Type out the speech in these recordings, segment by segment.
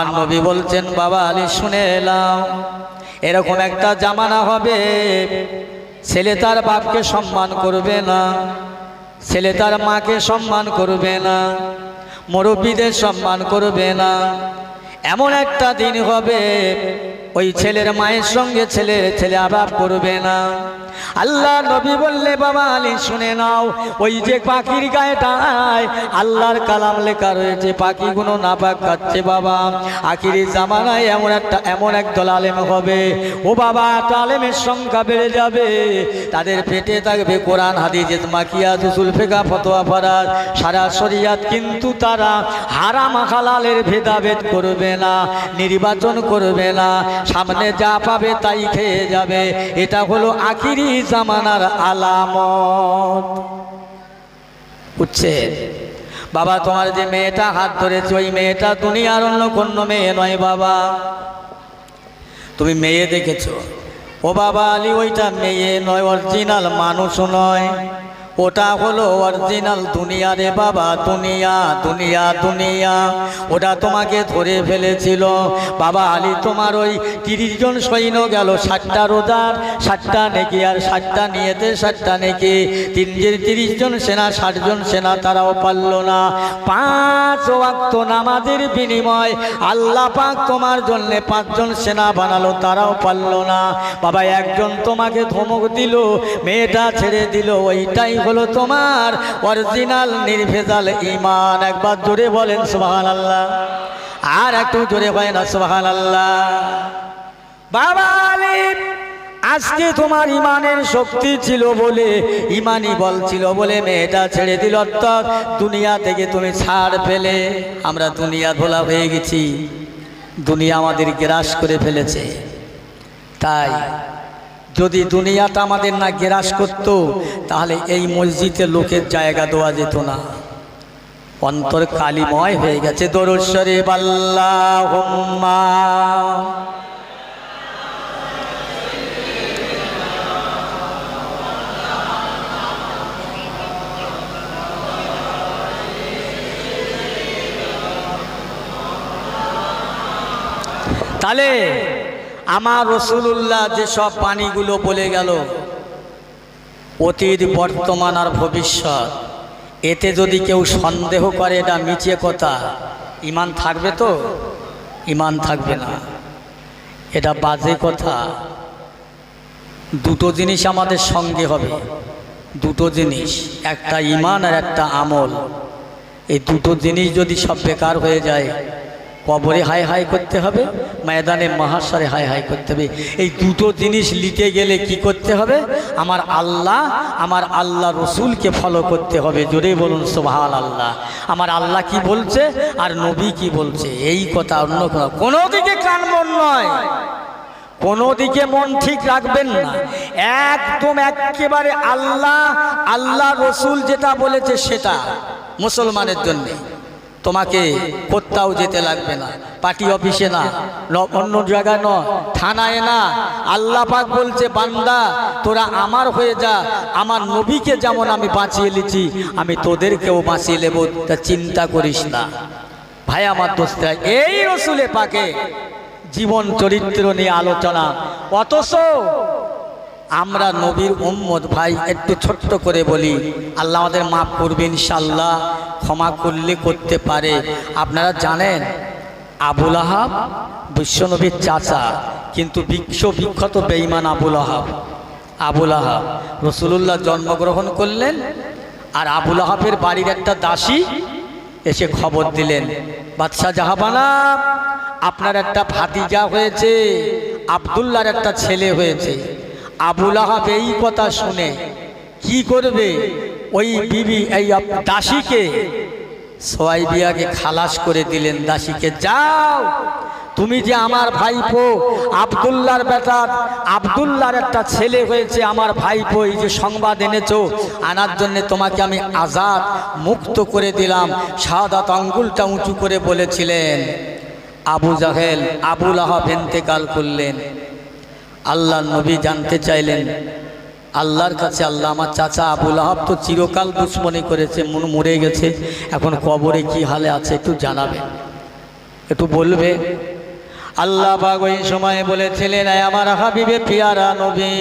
আর নবী বলছেন বাবা আলী শুনে এলাম, এরকম একটা জামানা হবে ছেলে তার বাপকে সম্মান করবে না, ছেলে তার মাকে সম্মান করবে না, মুরব্বীদের সম্মান করবে না। এমন একটা দিন হবে ওই ছেলের মায়ের সঙ্গে ছেলে আবাব করবে না। আল্লাহ নবী বললে বাবা আলী শুনে নাও, ওই যে পাখির গায়ে ডানায় আল্লাহর কালাম লেখা রয়েছে, পাখিগুলো নাপাক খাচ্ছে বাবা। আখিরি জামানায় এমন একদল আলেম হবে, ও বাবা এত আলেমের সংখ্যা বেড়ে যাবে, তাদের পেটে থাকবে কোরআন হাদিস মাকিয়াত উসুল ফিকহ ফতোয়া ফরাজ সারা শরিয়াত, কিন্তু তারা হারাম হালালের ভেদাভেদ করবে না, নির্বাচন করবে না, সামনে যা পাবে তাই খেয়ে যাবে। এটা হলো আখিরি জামানার আলামত। বুঝছে বাবা? তোমার যে মেয়েটা হাত ধরেছে ওই মেয়েটা দুনিয়ার অন্য কোনো মেয়ে নয় বাবা। তুমি মেয়ে দেখেছো, ও বাবা আলী ওইটা মেয়ে নয়, অরিজিনাল মানুষও নয়, ওটা হলো অরিজিনাল দুনিয়া রে বাবা, দুনিয়া দুনিয়া দুনিয়া। ওটা তোমাকে ধরে ফেলেছিল বাবা আলী। তোমার ওই 30 জন সৈন্য গেল, 60টা রোজার 60টা নেকি, আর 60টা নিয়েতে 60টা নেকি। 30 জন সেনা 60 জন সেনা তারাও পারল না। 5 ওয়াক্ত নামাজের বিনিময় আল্লাহ পাক তোমার জন্য 5 জন সেনা বানালো, তারাও পারল না বাবা। একজন তোমাকে ধমক দিল, মেয়েটা ছেড়ে দিল, ওইটাই হলো তোমার অরিজিনাল নির্ভেজাল ঈমান। একবার জোরে বলেন সুবহানাল্লাহ, আর একটু জোরে হয় না সুবহানাল্লাহ। বাবা আলী আজকে তোমার ইমানের শক্তি ছিল বলে, ইমানি বল ছিল বলে মেয়েটা ছেড়ে দিল, অর্থাৎ দুনিয়া থেকে তুমি ছাড় পেলে। আমরা দুনিয়া ভোলা হয়ে গেছি, দুনিয়া আমাদের গ্রাস করে ফেলেছে। তাই যদি দুনিয়াটা আমাদের না গ্রাস করতো তাহলে এই মসজিদে লোকের জায়গা দেওয়া যেত না। অন্তর কালিময় হয়ে গেছে। দরুদ শরীফ আল্লাহুম্মা। তাহলে আমার রাসূলুল্লাহ যে সব পানিগুলো বলে গেল, অতীত বর্তমান আর ভবিষ্যৎ, এতে যদি কেউ সন্দেহ করে এটা মিছে কথা, ঈমান থাকবে তো? ঈমান থাকবে না, এটা বাজে কথা। দুটো জিনিস আমাদের সঙ্গে হবে, দুটো জিনিস, একটা ঈমান আর একটা আমল। এই দুটো জিনিস যদি সব বেকার হয়ে যায়, কবরে হাই হাই করতে হবে, ময়দানে মাহশরে হাই হাই করতে হবে। এই দুটো জিনিস নিতে গেলে কি করতে হবে? আমার আল্লাহ রসুলকে ফলো করতে হবে। জোরে বলুন সুবহানাল্লাহ। আমার আল্লাহ কি বলছে আর নবী কি বলছে, এই কথা। অন্য কোনো দিকে কান মন নয়, কোনো দিকে মন ঠিক রাখবেন না, একদম একেবারে আল্লাহ রসুল যেটা বলেছে সেটা মুসলমানের জন্যে। তোমাকে কোথাও যেতে লাগবে না, পার্টি অফিসে না, অন্য জায়গায় নয়, থানায় না। আল্লাহ পাক বলছে বান্দা তোরা আমার হয়ে যা, আমার নবীকে যেমন আমি বাঁচিয়ে লিছি আমি তোদেরকেও বাঁচিয়ে নেব, তা চিন্তা করিস না। ভাই আমার দোস্তরা, এই রসুলে পাকে জীবন চরিত্র নিয়ে আলোচনা, অথচ আমরা নবীর উম্মত। ভাই একটু ছোট্ট করে বলি, আল্লাহ আমাদের মাফ করবে ইনশাআল্লাহ, ক্ষমা করলে করতে পারে। আপনারা জানেন আবু লাহাব বিশ্বনবীর চাচা, কিন্তু বিখ্যাত বেঈমান আবু লাহাব রাসূলুল্লাহ জন্মগ্রহণ করলেন, আর আবু লাহাবের বাড়ির একটা দাসী এসে খবর দিলেন, বাদশাহ জাহাবানা আপনার একটা ভাতিজা হয়েছে, আব্দুল্লাহর একটা ছেলে হয়েছে। আবু লাহাব এই কথা শুনে কি করবে, ওই বিবি এই দাসীকে সোয়াইবিয়াকে খালাস করে দিলেন। দাসীকে, যাও তুমি যে আমার ভাইপো আব্দুল্লাহর বেটা আব্দুল্লাহর একটা ছেলে হয়েছে, আমার ভাইপো এই যে সংবাদ এনেছো, আনার জন্য তোমাকে আমি আজাদ মুক্ত করে দিলাম। শাহাদাত আঙ্গুলটা উঁচু করে বলেছিলেন। আবু জাহেল আবু লাহাব ইন্তেকাল করলেন। আল্লাহ নবী জানতে চাইলেন আল্লাহর কাছে, আল্লাহ আমার চাচা আবু লাহাব তো চিরকাল দুশ্মনী করেছে, মরে গেছে, এখন কবরে কি হালে আছে একটু জানাবেন। একটু বলবে। আল্লাহ পাক ওই সময় বলেছিলেন, এ আমার হাবিবে পিয়ারা নবী,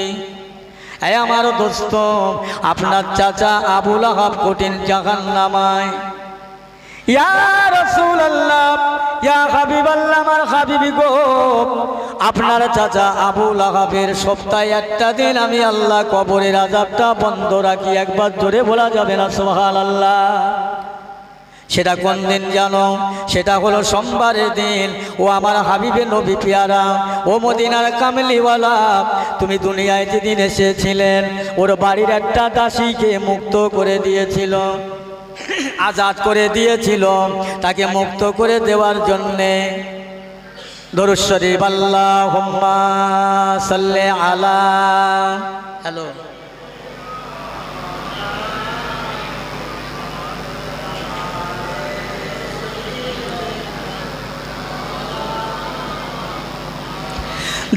এ আমার দোস্ত, আপনার চাচা আবু লাহাব কঠিন জাহান্নামায়। ইয়া রাসূলুল্লাহ, ইয়া হাবিবাল্লাহ, আমার হাবিবি গো, আপনার চাচা আবু লাহাবের সপ্তাহে একটা দিন আমি আল্লাহ কবরের আযাবটা বন্ধ রাখি। একবার জোরে বলা যাবে না সুবহানাল্লাহ? সেটা কোন দিন জানো? সেটা হলো সোমবারের দিন। ও আমার হাবিবে নবী পিয়ারা, ও মদিনার কামলিওয়ালা, তুমি দুনিয়ায় যেদিন এসেছিলেন ওর বাড়ির একটা দাসীকে মুক্ত করে দিয়েছিল, আজাদ করে দিয়েছিল, তাকে মুক্ত করে দেওয়ার জন্যে দরুদ শরীফ আল্লাহুম্মা সাল্লি আলা, হ্যালো,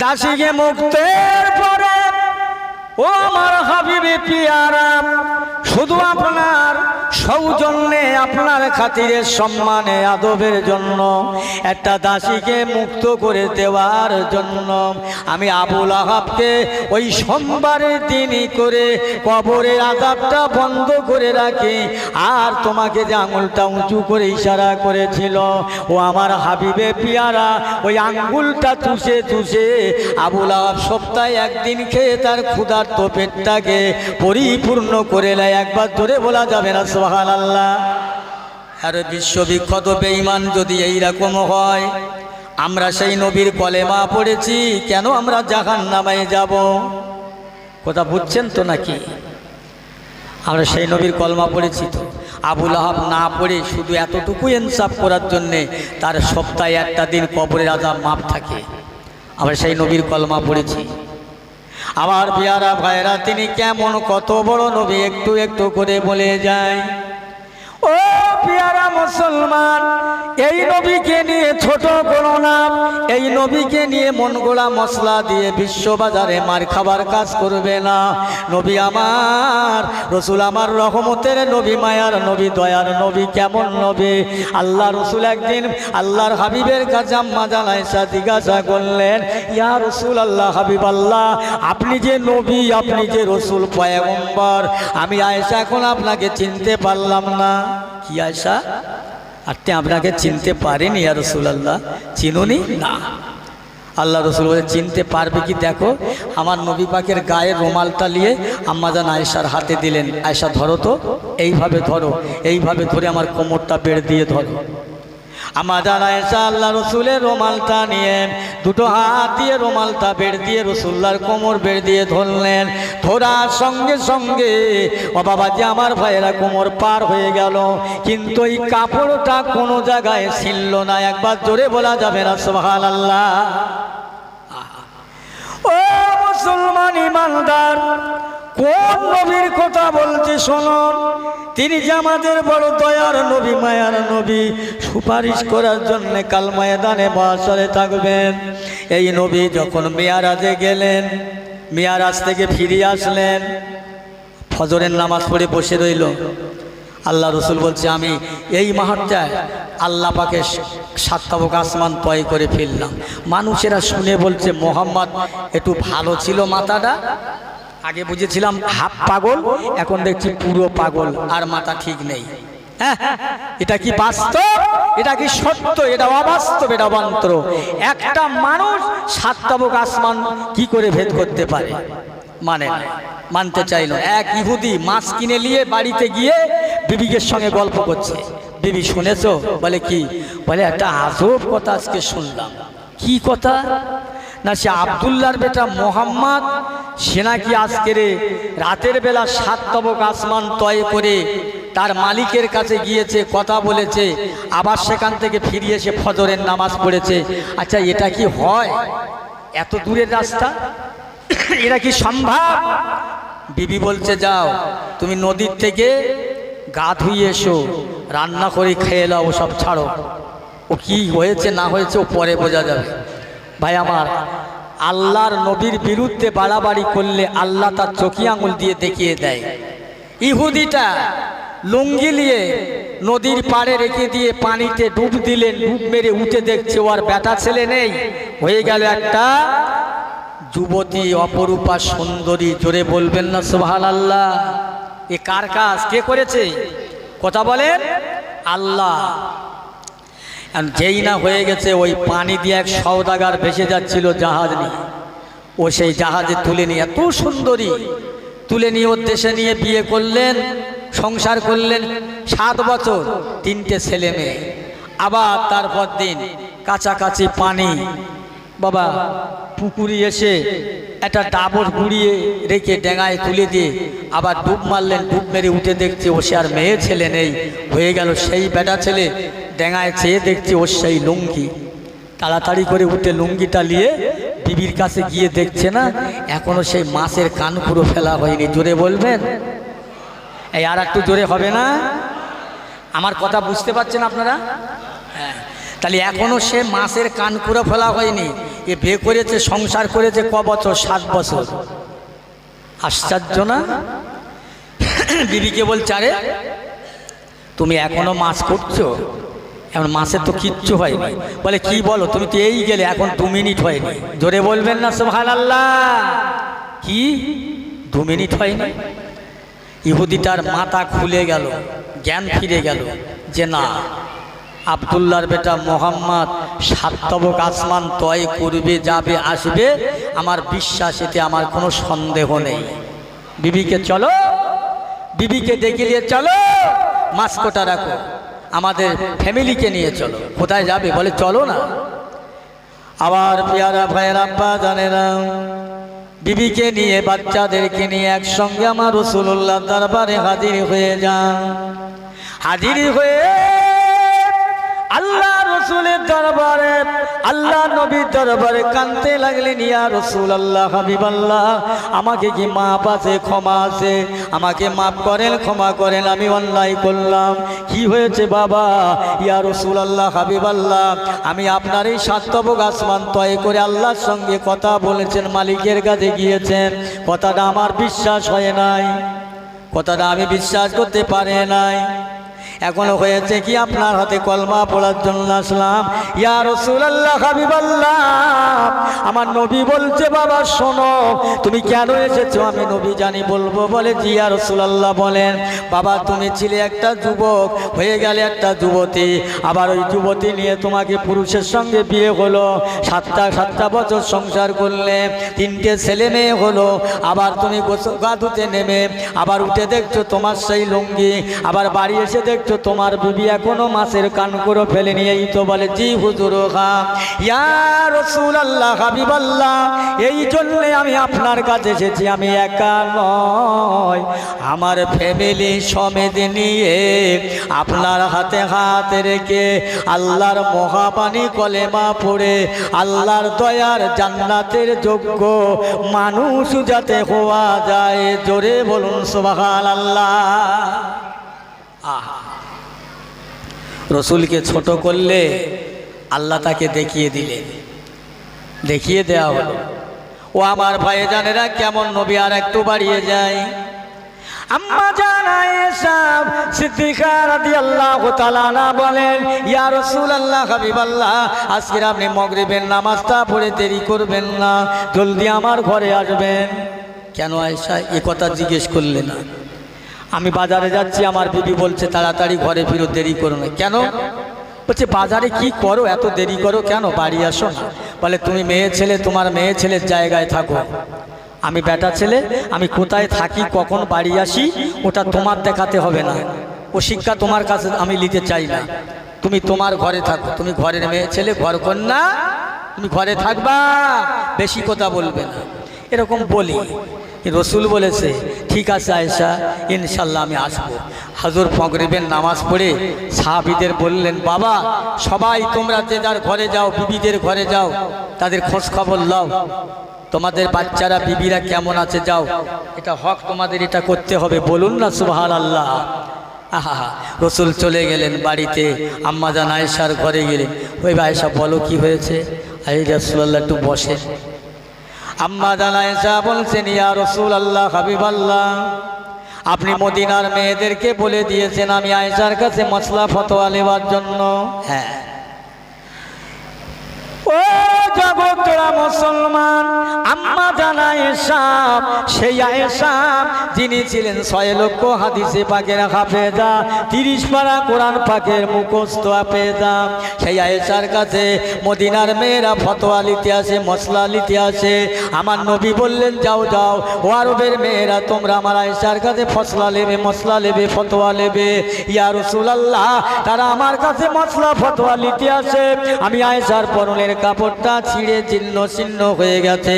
দাসীকে মুক্তের পরে ও আমার হাবিবে পিয়ারা শুধু আপনার সৌজন্যে, আপনার খাতিরে, সম্মানে, আদবের জন্য, একটা দাসীকে মুক্ত করে দেওয়ার জন্য আমি আবু লাহাবকে ওই সোমবারের দিনই করে কবরের আযাবটা বন্ধ করে রাখি। আর তোমাকে যে আঙুলটা উঁচু করে ইশারা করেছিল ও আমার হাবিবে পিয়ারা, ওই আঙ্গুলটা চুষে চুষে আবু লাহাব সপ্তাহে একদিন খেয়ে তার ক্ষুধার্ত পেটটাকে পরিপূর্ণ করে নেয়। একবার ধরে বলা যাবে না সুবহানাল্লাহ? আর বিশ্ববিখ্যাত বেঈমান যদি এইরকম হয়, আমরা সেই নবীর কলেমা পড়েছি, কেন আমরা জাহান্নামে যাব? কথা বুঝছেন তো নাকি? আমরা সেই নবীর কলমা পড়েছি তো। আবু লাহাব না পড়ে শুধু এতটুকু ইনসাফ করার জন্যে তার সপ্তাহে একটা দিন কবরের আযাব মাফ থাকে। আমরা সেই নবীর কলমা পড়েছি। আমার পিয়ারা ভাইরা, তিনি কেমন, কত বড় নবী, একটু একটু করে বলে যায়। ও পিয়ারা মুসলমান, এই নবীকে নিয়ে ছোট করো না, এই নবীকে নিয়ে মন গোড়া মশলা দিয়ে বিশ্ববাজারে মার খাবার কাজ করবে না। নবী আমার, রসুল আমার, রহমতের নবী, মায়ার নবী, দয়ার নবী, কেমন নবী? আল্লাহ রসুল একদিন আল্লাহর হাবিবের কাছে আম্মা জান আয়েশা জিজ্ঞাসা করলেন, ইয়া রসুল আল্লাহ, হাবিব আল্লাহ, আপনি যে নবী, আপনি যে রসুল পয়গম্বর, আমি আয়েশা এখন আপনাকে চিনতে পারলাম না। কি আয়েশা, আপনি আপনাকে চিনতে পারেনি ইয়া রাসূলুল্লাহ? চিনুনি না? আল্লাহ রসুল বলে, চিনতে পারবে কি দেখো। আমার নবী পাকের গায়ের রুমালটা নিয়ে আম্মাজান আয়েশার হাতে দিলেন, আয়েশা ধরো তো, এইভাবে ধরো, এইভাবে ধরে আমার কোমরটা বেড় দিয়ে ধরো। আমাদের আয়েশা আল্লাহ রসুলের রুমালটা নিয়ে দুটো হাত দিয়ে রুমালটা বেড় দিয়ে রসুল্লাহর কোমর বেড় দিয়ে ধরলেন। ধরার সঙ্গে সঙ্গে ও বাবা যে আমার ভাইয়েরা কোমর পার হয়ে গেল, কিন্তু এই কাপড়টা কোনো জায়গায় ছিল না। একবার জোরে বলা যাবে না সুবহানাল্লাহ? ও মুসলমান ইমানদার, কোন নবীর কথা বলছি শুনুন। তিনি যে আমাদের বড় দয়ার নবী, মায়ার নবী, সুপারিশ করার জন্য কাল ময়দানে মাশরে থাকবেন। এই নবী যখন মিয়ারাজে গেলেন, মিয়ারাজ থেকে ফিরে আসলেন, ফজরের নামাজ পড়ে বসে রইল। আল্লাহ রসুল বলছে, আমি এই মুহূর্তে আল্লাহ পাকে সাতটাবক আসমান তয় করে ফেললাম। মানুষেরা শুনে বলছে, মোহাম্মদ একটু ভালো ছিল মাথাটা, আগে বুঝেছিলাম হাফ পাগল, এখন দেখছি পুরো পাগল, আর মাথা ঠিক নেই। হ্যাঁ, এটা কি বাস্তব? এটা কি সত্য? এটা অবাস্তব, এটা অবান্তর। একটা মানুষ সাতটাবক আসমান কি করে ভেদ করতে পারে? মানে মানতে চাইল। এক ইহুদি মাছ কিনে নিয়ে বাড়িতে গিয়ে বিবিকের সঙ্গে গল্প করছে। বিবি শুনেছো? বলে কি? বলে একটা আজব কথা আজকে শুনলাম। কি কথা? না, সে আব্দুল্লাহর বেটা মোহাম্মদ, সে নাকি আজকের রাতের বেলা সাতটাবক আসমান তয় করে তার মালিকের কাছে গিয়েছে, কথা বলেছে, আবার সেখান থেকে ফিরিয়ে এসে ফজরের নামাজ পড়েছে। আচ্ছা, এটা কি হয়? এত দূরের রাস্তা, এটা কি সম্ভব? বিবি বলছে, যাও তুমি নদীর থেকে গা ধুয়ে এসো, রান্না করে খেয়ে নাও, সব ছাড়ো। ও কি হয়েছে না হয়েছে ও পরে বোঝা যাবে। ভাই আমার, আল্লাহর নবীর বিরুদ্ধে বাড়াবাড়ি করলে আল্লাহ তার চোখি আঙুল দিয়ে দেখিয়ে দেয়। ইহুদিটা লুঙ্গি নিয়ে নদীর পাড়ে রেখে দিয়ে পানিতে ডুব দিলেন, ডুব মেরে উঠে দেখছে ওর বেটা ছেলে নেই, হয়ে গেল একটা যুবতী, অপরূপা সুন্দরী। জোরে বলবেন না সুবহানাল্লাহ? এ কার কাজ? কে করেছে? কথা বলেন। আল্লাহ। যেই না হয়ে গেছে, ওই পানি দিয়ে এক সওদাগার ভেসে যাচ্ছিল জাহাজ নিয়ে, ও সেই জাহাজে তুলে নিয়ে, এত সুন্দরী তুলে নিয়ে ওর দেশে নিয়ে বিয়ে করলেন, সংসার করলেন 7 বছর, 3টে ছেলে মেয়ে। আবার তারপর দিন কাছাকাছি পানি, বাবা পুকুরি এসে একটা ডাবর গুড়িয়ে রেখে ডেঙায় তুলে দিয়ে আবার ডুব মারলেন, ডুব মেরে উঠে দেখছে ও সে আর মেয়ে ছেলে নেই, হয়ে গেল সেই বেটা ছেলে। ডেঙায় চেয়ে দেখছে ওর সেই লুঙ্গি, তাড়াতাড়ি করে উঠে লুঙ্গিটা নিয়ে বিবির কাছে গিয়ে দেখছে না এখনো সেই মাছের কান পুরো ফেলা হয়নি। জোরে বলবেন। এই আর একটু জোরে হবে না? আমার কথা বুঝতে পারছেন আপনারা? হ্যাঁ, তাহলে এখনো সে মাছের কান পুরো ফেলা হয়নি। এ বিয়ে করেছে, সংসার করেছে ক বছর? 7 বছর। আশ্চর্য না? বিবিকে বলছে, আরে তুমি এখনো মাছ করছো? এখন মাছের তো কিচ্ছু হয়নি। বলে কি বলো, তুমি তো এই গেলে এখন 2 মিনিট হয়নি। জোরে বলবেন না সুবহানাল্লাহ? কি 2 মিনিট হয়নি? ইহুদিটার মাথা খুলে গেল, জ্ঞান ফিরে গেল যে না, আব্দুল্লাহর বেটা মোহাম্মদ 7 তবক আসমান তয় করবে, যাবে আসবে, আমার বিশ্বাস, এতে আমার কোনো সন্দেহ নেই। বিবিকে চলো, বিবিকে ডেকে নিয়ে চলো, মাছ কোটা রাখো, আমাদের ফ্যামিলিকে নিয়ে চলো। কোথায় যাবে? বলে চলো না। আবার পেয়ারা ভাইয়ের আব্বা জানেরা, বিবিকে নিয়ে বাচ্চাদেরকে নিয়ে একসঙ্গে আমার রাসূলুল্লাহ দরবারে হাজির হয়ে যান। হাজির হয়ে আল্লাহ রসুলের দরবারে, আল্লাহ নবীর দরবারে কাঁদতে লাগলেন, ইয়া রাসূলুল্লাহ, হাবিবাল্লাহ, আমাকে কি মাপ আছে, ক্ষমা আছে? আমাকে মাফ করেন, ক্ষমা করেন, আমি অন্যায় করলাম। কি হয়েছে বাবা? ইয়া রাসূলুল্লাহ, হাবিবাল্লাহ, আমি আপনার এই 7 তবক আসমান তয় করে আল্লাহর সঙ্গে কথা বলেছেন, মালিকের কাছে গিয়েছেন, কথাটা আমার বিশ্বাস হয় নাই, কথাটা আমি বিশ্বাস করতে পারি নাই। এখনো হয়েছে কি, আপনার হাতে কলমা পড়ার জন্য আসলাম। ইয়া রাসূলুল্লাহ, হাবিবাল্লাহ, আমার নবী বলছে বাবা শোনো, তুমি কেন এসেছো? আমি নবী জানি, বলবো। বলে জি ইয়া রাসূলুল্লাহ বলেন। বাবা তুমি ছিলে একটা যুবক, হয়ে গেলে একটা যুবতী, আবার ওই যুবতী নিয়ে তোমাকে পুরুষের সঙ্গে বিয়ে হলো, 7টা বছর সংসার করলে, 3টে ছেলে মেয়ে হলো। আবার তুমি গা ধুতে নেমে আবার উঠে দেখছো তোমার সেই লুঙ্গি, আবার বাড়ি এসে দেখছো তোমার বিবি এখনো মাছের কান করে ফেলে নিয়েই তো। বলে জি হুজুর, ইয়া রাসূলুল্লাহ, হাবিবাল্লাহ, এই জন্য আমি আপনার কাছে এসেছি। আমি একা নয়, আমার ফ্যামিলি সমেত নিয়ে আপনার হাতে হাত রেখে আল্লাহর মহাবাণী কলেমা পড়ে আল্লাহর দয়ার জান্নাতের যোগ্য মানুষ যাতে হওয়া যায়। জোরে বলুন সুবহানাল্লাহ। রসুলকে ছোট করলে আল্লাহ তাকে দেখিয়ে দিলেন, দেখিয়ে দেওয়া হলো। ও আমার ভাইজানেরা, কেমন নবী আর একটু বাড়িয়ে যায়। আম্মা জান আয়েশা সিদ্দিকা রাদিয়াল্লাহু তাআলা আনহা বলেন, ইয়া রাসূলুল্লাহ, হাবিবাল্লাহ, আজকে আপনি মাগরিবের নামাজটা পড়ে দেরি করবেন না, জলদি আমার ঘরে আসবেন। কেন আয়েশা এই কথা জিজ্ঞেস করলে না? আমি বাজারে যাচ্ছি, আমার বিবি বলছে তাড়াতাড়ি ঘরে ফিরো, দেরি করো না। কেন? বলছে বাজারে কি করো, এত দেরি করো কেন, বাড়ি আসো না। বলে তুমি মেয়ে ছেলে, তোমার মেয়ে ছেলের জায়গায় থাকো, আমি বেটা ছেলে, আমি কোথায় থাকি, কখন বাড়ি আসি, ওটা তোমার দেখাতে হবে না, ও শিক্ষা তোমার কাছে আমি নিতে চাই না। তুমি তোমার ঘরে থাকো, তুমি ঘরের মেয়ে ছেলে, ঘর কন্যা, তুমি ঘরে থাকবা, বেশি কথা বলবে না। এরকম বলি। রসুল বলেছে ঠিক আছে আয়েশা, ইনশাল্লাহ আমি আসবো। হুজুর মাগরিবের নামাজ পড়ে সাহাবীদের বললেন, বাবা সবাই তোমরা যে যার ঘরে যাও, বিবিদের ঘরে যাও, তাদের খোঁজ খবর নাও, তোমাদের বাচ্চারা বিবিরা কেমন আছে যাও, এটা হক তোমাদের, এটা করতে হবে। বলুন না সুবহানাল্লাহ। আহা, রসুল চলে গেলেন বাড়িতে, আম্মা জান আয়েশার ঘরে গেলেন। ওই আয়েশা বলো কি হয়েছে? আরে রাসূলুল্লাহ একটু বসে। আম্মা জান আয়েশা বলছেন, ইয়া রাসূলুল্লাহ, হাবিবাল্লাহ, আপনি মদিনার মেয়েদেরকে বলে দিয়েছেন আমি আয়েশার কাছে মসলা ফতোয়া নেওয়ার জন্য। হ্যাঁ, ও জগৎরা মুসলমান, আম্মা জানা আয়েশা, সেই আয়েশা যিনি ছিলেন 6 লক্ষ হাদিসে পাকের হাফেজা, 30 পারা কোরআন পাকের মুখস্থ হাফেজা, সেই আয়েশার কাছে মদিনার মেয়েরা ফতোয়া নিতে আসে, মসলা নিতে আসে। আমার নবী বললেন যাও যাও ও আরবের মেয়েরা, তোমরা আমার আয়েশার কাছে ফসলা নেবে, মসলা নেবে, ফতোয়া নেবে। ইয়া রাসূলুল্লাহ, তারা আমার কাছে মসলা ফতোয়া নিতে আসে। আমি আয়েশার পরনের কাপড়টা ছিঁড়ে ছিন্ন ছিন্ন হয়ে গেছে,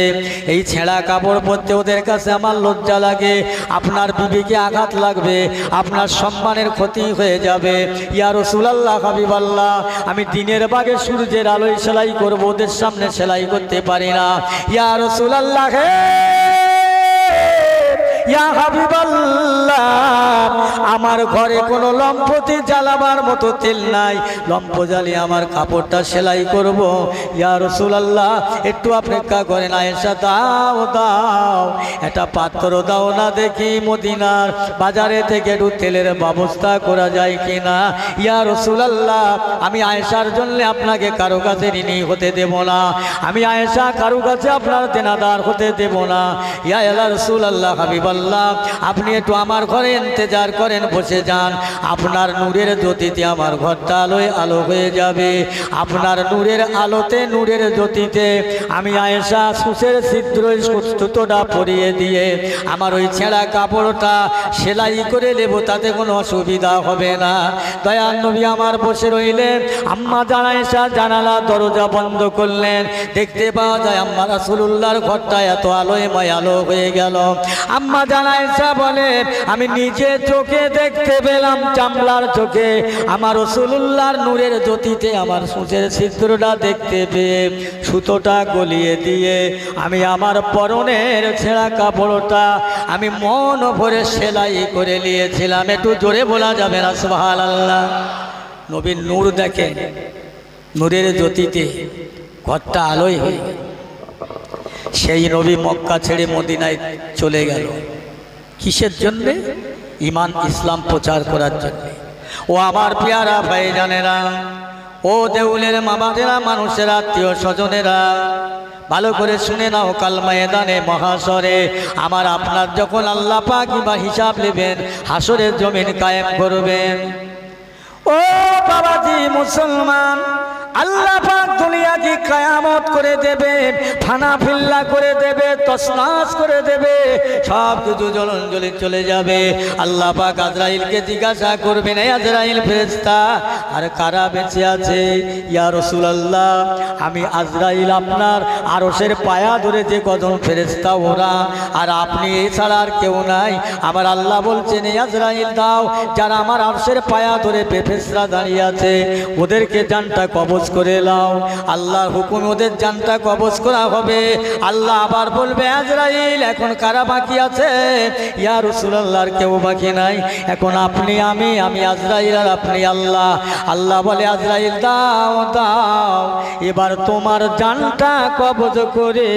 এই ছেঁড়া কাপড় পরতে ওদের কাছে আমার লজ্জা লাগে, আপনার বিবিকে আঘাত লাগবে, আপনার সম্মানের ক্ষতি হয়ে যাবে। ইয়া রাসূলুল্লাহ, হাবিবাল্লাহ, আমি দিনের বাগে সূর্যের আলোয় সেলাই করব, ওদের সামনে সেলাই করতে পারি না। ইয়া রাসূলুল্লাহ, ইয়া হাবিবাল্লাহ, আমার ঘরে কোনো লম্পতি জ্বালাবার মতো তেল নাই, লম্প জ্বালিয়ে আমার কাপড়টা সেলাই করব। ইয়া রাসূলুল্লাহ, একটু অপেক্ষা করেন। আয়েশা, দাও দাও, একটা পাত্র দাও না দেখি, মদিনার বাজারে থেকে একটু তেলের ব্যবস্থা করা যায় কিনা। ইয়া রাসূলুল্লাহ, আমি আয়েশার জন্য আপনাকে কারো কাছে ঋণী হতে দেব না, আমি আয়েশা কারো কাছে আপনার দেনাদার হতে দেব না। ইয়া রাসূলুল্লাহ, হাবিবাল্লাহ, আপনি একটু আমার ঘরে ইন্তজার করেন, বসে যান, আপনার নূরের জ্যোতিতে আমার ঘরটা আলোয় আলো হয়ে যাবে। আপনার নূরের আলোতে, নূরের জ্যোতিতে আমি আয়েশা সুসের ছিদ্র সুতোটা পরিয়ে দিয়ে আমার ওই ছেঁড়া কাপড়টা সেলাই করে নেব, তাতে কোনো অসুবিধা হবে না। দয়ার নবী আমার বসে রইলেন, আম্মা জান আয়েশা জানালা দরজা বন্ধ করলেন, দেখতে পাওয়া যায় আম্মা রাসূলুল্লাহর ঘরটা এত আলোয়ময় আলো হয়ে গেল। আম্মা জান আয়েশা বলে, আমি নিজে চোখে দেখতে পেলাম, চামড়ার চোখে আমার রাসূলুল্লাহর নূরের জ্যোতিতে আমার সুচের ছিদ্রটা দেখতে পেয়ে সুতোটা গলিয়ে দিয়ে আমি আমার পরনের ছেঁড়া কাপড়টা আমি মন ভরে সেলাই করে নিয়েছিলাম। একটু জোরে বলা যাবে না সুবহানাল্লাহ। নবীর নূর দেখেন, নূরের জ্যোতিতে ঘরটা আলোয় হয়ে গেল। সেই নবী মক্কা ছেড়ে মদিনায় চলে গেল, কিসের জন্যে? ঈমান ইসলাম প্রচার করার জন্য। ও আমার পেয়ারা ভাইজানেরা, ও দেউলের মামাদেরা, মানুষের আত্মীয় স্বজনেরা, ভালো করে শুনে নাও, কাল ময়দানে মহাশরে আমার আপনার যখন আল্লাহ পাক বা হিসাব নেবেন, হাসরের জমিন কায়েম করবেন। ও বাবাজি মুসলমান, আল্লাহ পাক দুনিয়াকে কিয়ামত করে দেবে, ফানা ফিল্লা করে দেবে, তছনছ করে দেবে, সব কিছু জ্বলঞ্জলি চলে যাবে। আল্লাহ পাক আজরাইলকে জিজ্ঞাসা করবেন, এই আজরাইল ফেরেশতা, আর কারা বেঁচে আছে? ইয়া রাসূলুল্লাহ, আমি আজরাইল আপনার আরশের পায়া ধরে যে কজন ফেরেশতা ওরা, আর আপনি এছাড়া আর কেউ নাই। আমার আল্লাহ বলছেন, এই আজরাইল দাও, যারা আমার আরশের পায়া ধরে ফেরেশতা দাঁড়িয়ে আছে, ওদেরকে জানটা কবজ করে লাও। আল্লাহর হুকুম ওদের জানটা কবজ করা হবে। আল্লাহ আবার বলবে, আজরাইল, এখন কারা বাকি আছে? ইয়া রাসূলুল্লাহর কেউ বাকি নাই, এখন আপনি, আমি আজরাইল, আর আপনি আল্লাহ। আল্লাহ বলে, আজরাইল দাও দাও, এবার তোমার জানটা কবজ করে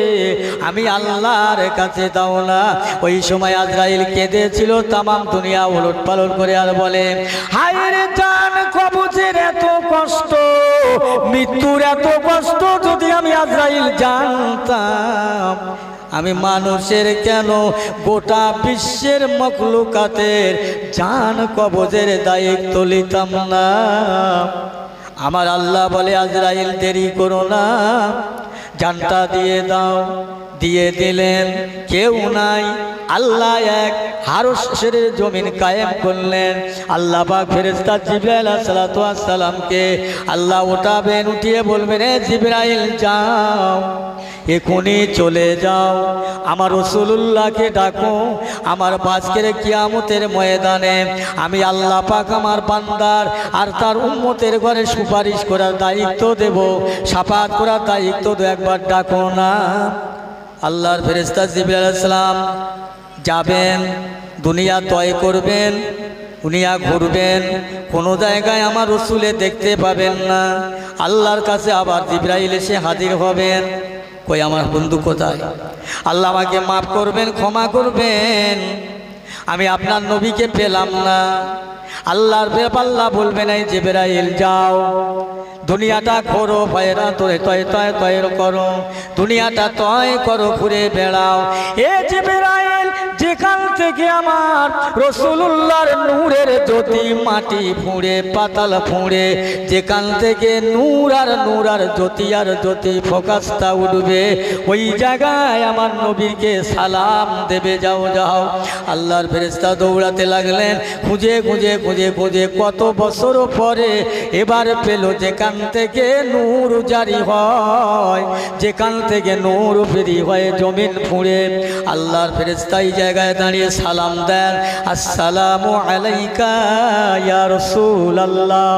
আমি আল্লাহর কাছে দাও না। ওই সময় আজরাইল কেঁদেছিল, তামাম দুনিয়া উলট পালট করে, আর বলে, হায় রে, জান কবজের এত কষ্ট, মৃত্যুর এত কষ্ট, যদি আমি আজরাইল জানতাম, আমি মানুষের কেন গোটা বিশ্বের মখলুকাতের জান কবজের দায়িত্ব নিতাম না। আমার আল্লাহ বলে, আজরাইল দেরি করো না, জানটা দিয়ে দাও। দিয়ে দিলেন, কেউ নাই, আল্লাহ এক, হারশের জমিন কায়েম করলেন। আল্লাহ পাক ফেরেশতা জিবরাইল আলাইহিস সালামকে আল্লাহ উঠাবেন, উঠিয়ে বলবেন, এ জিবরাইল যাও, এখনই চলে যাও, আমার রাসূলুল্লাহকে ডাকো, আমার আজকের কিয়ামতের ময়দানে আমি আল্লাহ পাক আমার বান্দার আর তার উম্মতের ঘরে সুপারিশ করার দায়িত্ব দেব, শাফাত করার দায়িত্ব দেব, একবার ডাকো না। আল্লাহর ফেরেশতা জিবরাইল আলাইহিস সালাম যাবেন, দুনিয়া তয় করবেন, দুনিয়া ঘুরবেন, কোনো জায়গায় আমার রসুলে দেখতে পাবেন না। আল্লাহর কাছে আবার জিবরাইল এসে হাজির হবেন, কই আমার বন্ধু কোথায়? আল্লাহ আমাকে মাফ করবেন, ক্ষমা করবেন, আমি আপনার নবীকে পেলাম না। আল্লাহর আল্লাহ বলবেন এই জিবরাইল যাও দুনিয়াটা করো পায়রা তোরে তয় তয় তয়ের করো, দুনিয়াটা তয় করো ঘুরে বেড়াও। এ জিবরাইল যেখান থেকে আমার রাসূলুল্লাহর নূরের জ্যোতি মাটি ফুঁড়ে পাতাল ফুঁড়ে যেখান থেকে নূর আর জ্যোতি আর জ্যোতি ফোকাসটা উঠবে ওই জায়গায় আমার নবীকে সালাম দেবে। যাও যাও। আল্লাহর ফেরেশতা দৌড়াতে লাগলেন, খুঁজে খুঁজে খুঁজে খুঁজে কত বছর পরে এবার পেল যেখান থেকে নূর জারি হয়, যেখান থেকে নূর ফেরি হয় জমিন ফুঁড়ে। আল্লাহর ফেরেশতা এই জায়গায় দাঁড়িয়ে সালাম দেন, আসসালামু আলাইকা ইয়া রাসূলুল্লাহ,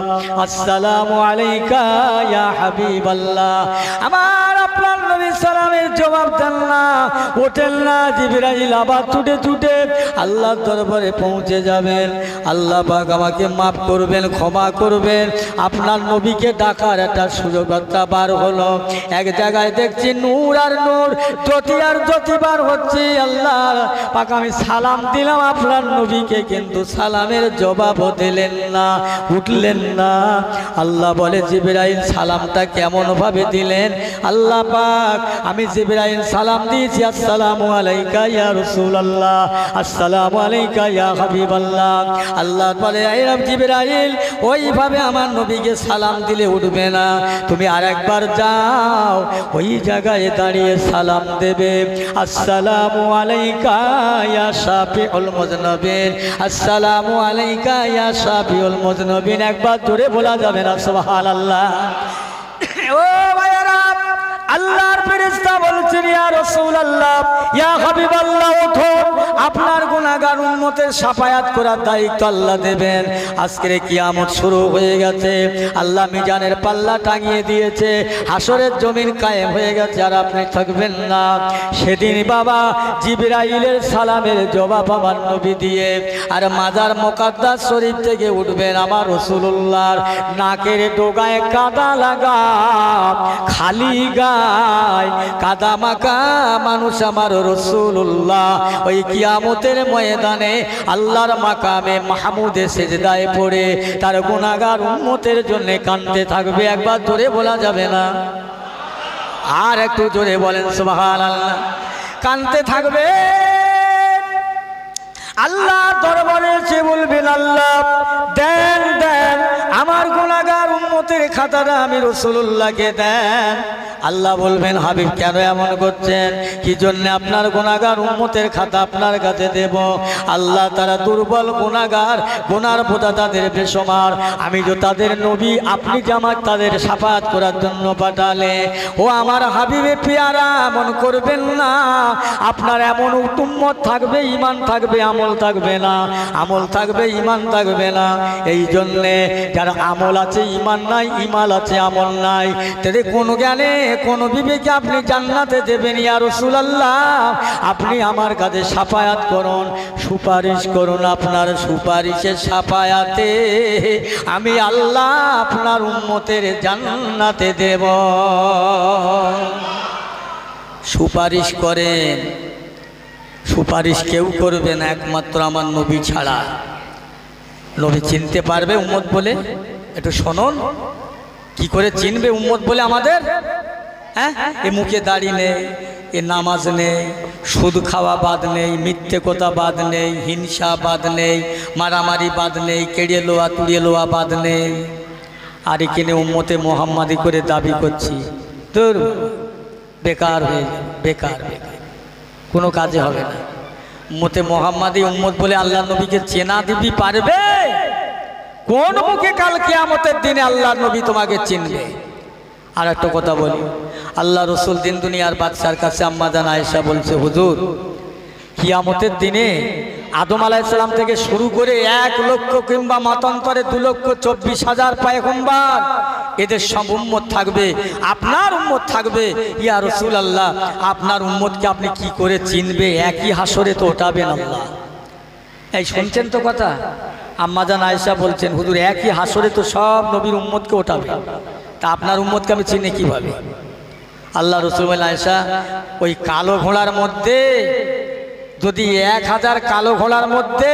আসসালামু আলাইকা ইয়া হাবিবাল্লাহ। আমার আপনার নবী সালামের জবাব দেন না, ওঠেন না। জিবরাইল আবার ছুটে ছুটে আল্লাহর দরবারে পৌঁছে যাবেন। আল্লাহ পাক আমাকে মাফ করবেন, ক্ষমা করবেন। আপনার নবীকে ডাকার একটা সুযোগ বার হলো। এক জায়গায় দেখছি নূর আর নূর, জ্যোতি আর জ্যোতি বার হচ্ছে। আল্লাহ পাক আমি সালাম দিলাম আপনার নবীকে, কিন্তু সালামের জবাবও দিলেন না, উঠলেন না। আল্লাহ বলে জিবরাইল সালামটা কেমন ভাবে দিলেন? আল্লাহ পাক আমি জিবরাইল সালাম দিয়েছি, আসসালামু আলাইকা ইয়া রাসূলুল্লাহ, আসসালামু আলাইকা ইয়া হাবিবাল্লাহ। আল্লাহ বলে এই জিবরাইল ওইভাবে আমার নবীকে সালাম দিলে উঠবে না, তুমি আরেকবার যাও ওই জায়গায় দাঁড়িয়ে সালাম দেবে, আসসালামু আলাইকা ইয়া শাফিউল মুযনিবিন, আসসালামু আলাইকা ইয়া শাফিউল মুযনিবিন। একবার জোরে বলা যাবে না সুবহানাল্লাহ? ও ভাইরা, আল্লাহর ফেরেশতা বলছেন ইয়া রাসূলুল্লাহ, ইয়া হাবিবাল্লাহ, উঠুন, আপনার গুনাহগার উম্মতের শাফায়াত করার দায়িত্ব আল্লাহ দেবেন। আজকের কিয়ামত শুরু হয়ে গেছে, আল্লাহ মিজানের পাল্লা টাঙিয়ে দিয়েছে, হাসরের জমিন কায়েম হয়ে গেছে, আর আপনি থাকবেন না। সেদিন বাবা জিবরাইলের সালামের জবাব আমার নবী দিয়ে আর মাজার মুকাদ্দাস শরীফ থেকে উঠবেন আমার রাসূলুল্লাহর নাকের ডোগায় কাদা লাগা, খালি গায় কাদা মাখা মানুষ আমার রাসূলুল্লাহ ওই কিয়ামতের ময়দানে আল্লাহর মাকামে মাহমুদে সেজদায় পড়ে তার গুনাহগার উম্মতের জন্য কাঁদতে থাকবে। একবার জোরে বলা যাবে না? আর একটু জোরে বলেন সুবহানাল্লাহ। কাঁদতে থাকবে, আল্লাহ দরবারে এসে বলবেন, আল্লাহ দেন দেন আমার গুনাহগার উম্মতের খাতাটা আমি রাসূলুল্লাহকে দেন। আল্লাহ বলবেন, হাবিব কেন এমন করছেন? কি জন্য আপনার গুনাহগার উম্মতের খাতা আপনার কাছে দেব? আল্লাহ তারা দুর্বল গুনাহগার, গুনার বোঝা তাদের বেসমার, আমি তো তাদের নবী, আপনি যে আমার তাদের শাফাআত করার জন্য পাঠালে। ও আমার হাবিবে পেয়ারা, এমন করবেন না। আপনার এমন উম্মত থাকবে, ঈমান থাকবে, আমল থাকবে না, আমল থাকবে, ঈমান থাকবে না। এই জন্যে যারা আমল আছে ঈমান নাই, ঈমান আছে আমল নাই, তাদের কোন জ্ঞানে কোন বিবেকে আপনি জান্নাতে দেবেন? ইয়া রাসূলুল্লাহ, আপনি আমার কাছে শাফায়াত করুন, সুপারিশ করুন। আপনার সুপারিশের শাফায়াতে আমি আল্লাহ আপনার উম্মতের জান্নাতে দেব। সুপারিশ করেন, সুপারিশ কেউ করবে না একমাত্র আমার নবী ছাড়া। নবী চিনতে পারবে উম্মত বলে? একটু শুনুন, কি করে চিনবে উম্মত বলে আমাদের? হ্যাঁ, এ মুখে দাড়ি নেই, এ নামাজ নেই, সুদ খাওয়া বাদ নেই, মিথ্যে কথা বাদ নেই, হিংসা বাদ নেই, মারামারি বাদ নেই, কেড়ে লোয়া তুড়িয়ে লোয়া বাদ নেই, আর এখানে উম্মতে মোহাম্মদি করে দাবি করছি, তোর বেকার হয়ে যাবে, বেকার বেকার, কোনো কাজে হবে না। উম্মতে মোহাম্মদি উম্মত বলে আল্লাহ নবীকে চেনা দিবি পারবে? কোন মুখে কাল কিয়ামতের দিনে আল্লাহ নবী তোমাকে চিনবে? আর একটা কথা বলি, আল্লাহ রসুল দিন দুনিয়ার বাদশার কাছে আম্মা জান আয়েশা বলছে, হুজুর কিয়ামতের দিনে আদম আলাইহিস সালাম থেকে শুরু করে 1 লক্ষ কিংবা মতান্তরে 2,24,000 পয়গম্বর, এদের সব উম্মত থাকবে, আপনার উম্মত থাকবে। ইয়া রাসূলুল্লাহ, আপনার উম্মতকে আপনি কি করে চিনবে? একই হাসরে তো ওঠাবেন আল্লাহ। এই শুনছেন তো কথা? আম্মা জান আয়েশা বলছেন, হুজুর একই হাসরে তো সব নবীর উম্মতকে ওঠাবে, তা আপনার উম্মতকে আমি চিনি কিভাবে? আল্লাহ রাসূল বলেন, আয়েশা ওই কালো ঘোড়ার মধ্যে যদি 1000 কালো ঘোড়ার মধ্যে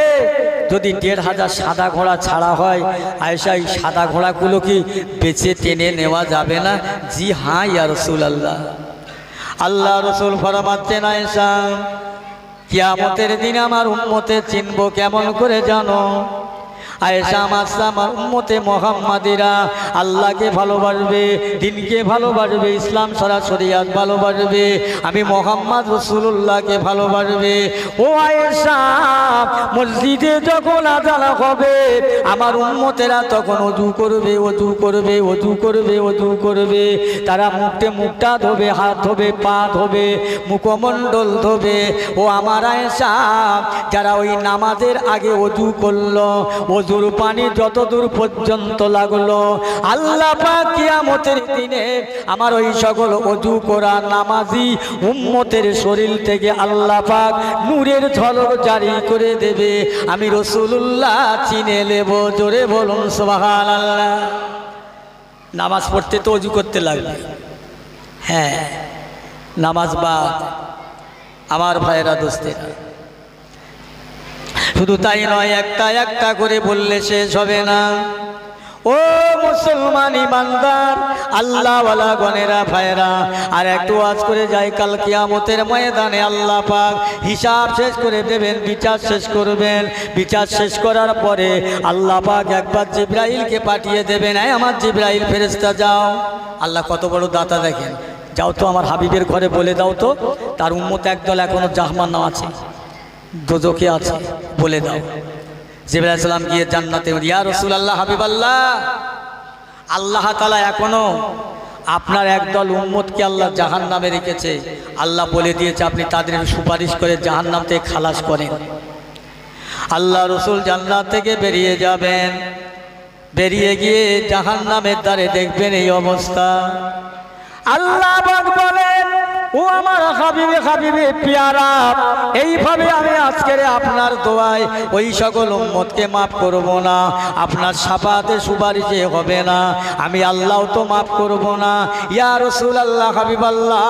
যদি 1500 সাদা ঘোড়া ছাড়া হয়, আয়েশা এই সাদা ঘোড়াগুলো কি বেঁচে টেনে নেওয়া যাবে না? জি হ্যাঁ ইয়া রাসূলুল্লাহ। আল্লাহ রসুল ফরমাচ্ছেন, আয়েশা কিয়ামতের দিন আমার উম্মতে চিনব কেমন করে জানো? আয়েশা আমার উম্মতে মুহাম্মাদিরা আল্লাহকে ভালোবাসবে, দিনকে ভালোবাসবে, ইসলাম শরিয়াত ভালোবাসবে, আমি মুহাম্মদ রাসূলুল্লাহকে ভালোবাসবে। ও আয়েশা, মসজিদে যখন আযান হবে আমার উম্মতেরা তখন ওযু করবে, ওযু করবে, ওযু করবে, ওযু করবে। তারা মুখটা ধোবে, হাত ধোবে, পা ধোবে, মুখমণ্ডল ধোবে। ও আমার আয়েশা, যারা ওই নামাজের আগে ওযু করলো, ওযুর পানি যত দূর পর্যন্ত লাগলো, আল্লাহ পাক কিয়ামতের দিনে আমার ওই সকল ওযু করা নামাজি উম্মতের শরীর থেকে আল্লাহ পাক নূরের ঝলক জারি করে দেবে। আমি রাসূলুল্লাহ চিনে নেব। জোরে বলুন সুবহানাল্লাহ। নামাজ পড়তে তো ওযু করতে লাগবে। হ্যাঁ, নামাজ বাদ আমার ভাইয়েরা, দোস্তেরা। শুধু তাই নয়, একটা একটা করে বললে শেষ হবে না। ও মুসলমান ইমানদার আল্লাহওয়ালা গণেরা, ভাইরা, আর একটু ওয়াজ করে যাই, কাল কিয়ামতের ময়দানে আল্লাহ পাক হিসাব শেষ করে দেবেন, বিচার শেষ করবেন। বিচার শেষ করার পরে আল্লাহ পাক একবার জিবরাইলকে পাঠিয়ে দেবেন, এই আমার জিবরাইল ফেরেশতা যাও। আল্লাহ কত বড় দাতা দেখেন, যাও তো আমার হাবিবের ঘরে বলে দাও তো তার উম্মত একদল এখনো জাহান্নামে আছে, দোজখে আছে, বলে দাও। জিবরাইল আলাইহিস সালাম গিয়ে জান্নাতে, ইয়া রাসূলুল্লাহ, হাবিবাল্লাহ, আল্লাহ তাআলা এখনো আপনার একদল উম্মতকে আল্লাহ জাহান্নামে রেখেছে। আল্লাহ বলে দিয়েছে আপনি তাদের সুপারিশ করে জাহান্নাম থেকে খালাস করেন। আল্লাহ রসুল জান্নাত থেকে বেরিয়ে যাবেন, বেরিয়ে গিয়ে জাহান্নামের দ্বারে দেখবেন এই অবস্থা। আল্লাহ পাক বলেন, ও আমার হাবিবে, হাবিবে পিয়ারা, এইভাবে আমি আজকের আপনার দোয়ায় ওই সকল উম্মতকে মাফ করব না, আপনার শাফাতে সুপারিশে হবে না, আমি আল্লাহ তো মাফ করব না। ইয়া রাসূলুল্লাহ, হাবিবাল্লাহ,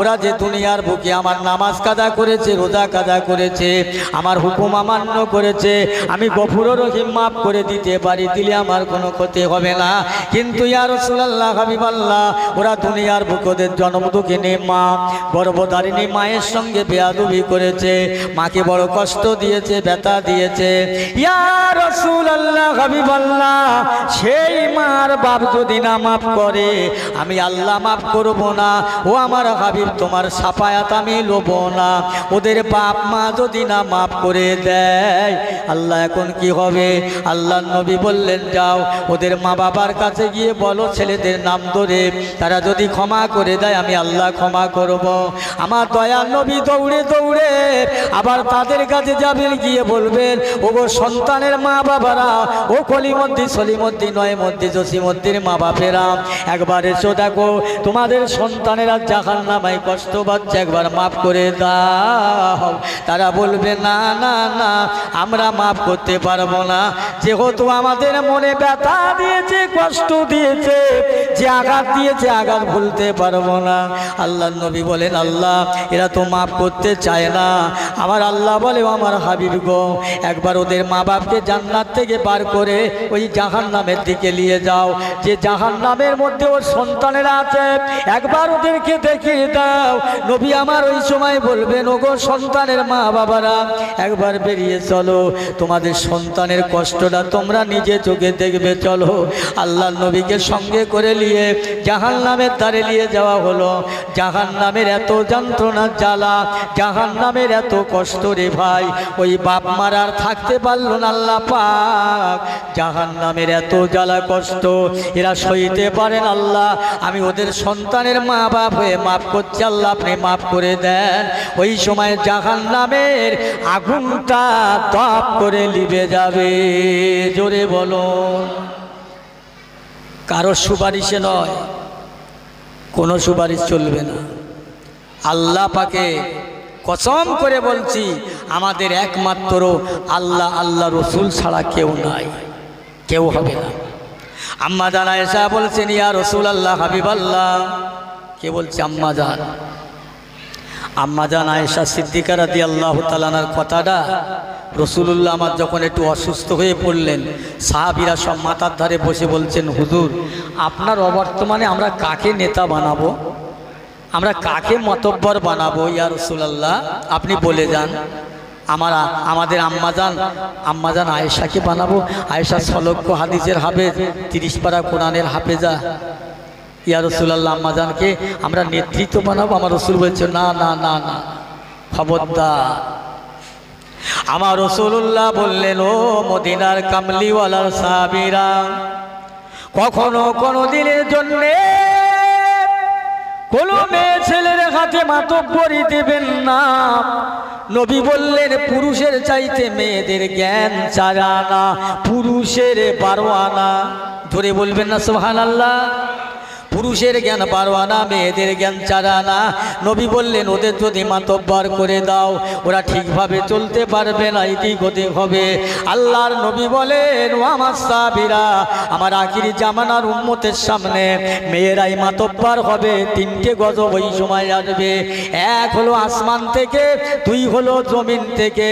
ওরা যে দুনিয়ার বুকে আমার নামাজ কাজা করেছে, রোজা কাজা করেছে, আমার হুকুম অমান্য করেছে, আমি গফুর রহিম মাফ করে দিতে পারি, দিলে আমার কোনো ক্ষতি হবে না। কিন্তু ইয়া রাসূলুল্লাহ, হাবিবাল্লাহ, ওরা দুনিয়ার বুকে ওদের জন্ম দুঃখিনী মা, গর্ভধারিণী মায়ের সঙ্গে বেয়াদবি করেছে, মাকে বড় কষ্ট দিয়েছে, ব্যথা দিয়েছে। ইয়া রাসূলুল্লাহ, হাবিবাল্লাহ, সেই মার বাপ যদি না মাফ করে আমি আল্লাহ মাফ করব না। ও আমার হাবিব, তোমার শাফায়াত আমি লব না। ওদের বাপ মা যদি না মাফ করে দেয় আল্লাহ এখন কি হবে? আল্লাহর নবী বললেন, যাও ওদের মা বাবার কাছে গিয়ে বলো ছেলেদের নাম ধরে, তারা যদি ক্ষমা করে দেয় আমি আল্লাহ ক্ষমা করব। আমার দয়াল নবী দৌড়ে দৌড়ে আবার তাদের কাছে যাবেন, গিয়ে বলবেন, ওগো সন্তানের মা বাবারা, ও কলিমদ্দি, সলিমদ্দি, নয়মদ্দি, জসিমদ্দির মা বাপেরা, একবার এসো, দেখো তোমাদের সন্তানেরা জাহান্নামে কষ্ট পাচ্ছে, একবার মাফ করে দাও। তারা বলবে, না না না, আমরা মাফ করতে পারবো না, যেহেতু আমাদের মনে ব্যথা দিয়েছে, কষ্ট দিয়েছে, যে আঘাত দিয়েছে, আঘাত ভুলতে পারবো না। আল্লাহ নবী বলেন, আল্লাহ এরা তো মাফ করতে চায় না। আমার আল্লাহ বলে, আমার হাবিব গো, একবার ওদের মা বাপকে জান্নাত থেকে বার করে ওই জাহান্নামের দিকে নিয়ে যাও, যে জাহান্নামের মধ্যে ওর সন্তানেরা আছে, একবার ওদেরকে দেখিয়ে দাও। নবী আমার ওই সময় বলবেন, ওগো সন্তানের মা বাবারা, একবার বেরিয়ে চলো, তোমাদের সন্তানের কষ্টটা তোমরা নিজে চোখে দেখবে, চলো। আল্লাহ নবীকে সঙ্গে করে নিয়ে জাহান্নামের ধারে নিয়ে যাওয়া হলো। জাহান্নামের এত যন্ত্রণা, জ্বালা, জাহান্নামের এত কষ্ট রে ভাই, ওই বাপ মারার থাকতে পারলো না। আল্লাহ পাক জাহান্নামের এত জ্বালা কষ্ট এরা সইতে পারেন। আল্লাহ আমি ওদের সন্তানের মা বাপ হয়ে মাফ করছি, আল্লাহ আপনি মাফ করে দেন। ওই সময় জাহান্নামের আগুনটা দপ করে লিবে যাবে। জোরে বলো, কারো সুপারিশে নয়, কোনো সুপারিশ চলবে না। আল্লাহ পাকে কসম করে বলছি, আমাদের একমাত্র আল্লাহ, আল্লাহ রসুল ছাড়া কেউ নাই, কেউ হবে না। আম্মা জান আয়েশা বলছেন, ইয়া রাসূলুল্লাহ, হাবিবাল্লাহ, কে বলছে? আম্মা জান। আম্মাজান আয়েশা সিদ্দিকা রাদিয়াল্লাহু তাআলা আনহার কথাটা রাসূলুল্লাহ আমার যখন একটু অসুস্থ হয়ে পড়লেন, সাহাবীরা সব মাথার ধারে বসে বলছেন, হুজুর আপনার অবর্তমানে আমরা কাকে নেতা বানাবো, আমরা কাকে মাতব্বর বানাবো ইয়া রাসূলুল্লাহ, আপনি বলে যান। আমাদের আম্মাজান আয়েশাকে বানাবো। আয়েশা 6 লক্ষ হাদিসের হাফেজ, 30 পারা কোরআনের হাফেজা। ইয়া রাসূলুল্লাহ আম্মাজানকে আমরা নেতৃত্ব বানাবো। আমার রাসূল বলছে না না না না, খবরদার। আমার রাসূলুল্লাহ বললেন, ও মদিনার কামলিওয়ালার সাহাবীরা, কখনো কোনো দিনের জন্যে কোনো মেয়ে ছেলের হাতে মাতব্বরি দেবেন না। নবী বললেন, পুরুষের চাইতে মেয়েদের জ্ঞান 4 আনা, পুরুষের 12 আনা। ধরে বলবেন না সুবহানাল্লাহ? পুরুষের জ্ঞান 12 আনা, মেয়েদের জ্ঞান 4 আনা। নবী বললেন, ওদের যদি মাতব্বর করে দাও, ওরা ঠিকভাবে চলতে পারবে না, এদিক ওদিক হবে। আল্লাহর নবী বলেন, ও আমার সাহাবীরা, আমার আখির জামানার উম্মতের সামনে মেয়েরাই মাতব্বর হবে। 3টে গজব ওই সময় আসবে। 1 হলো আসমান থেকে, 2 হলো জমিন থেকে,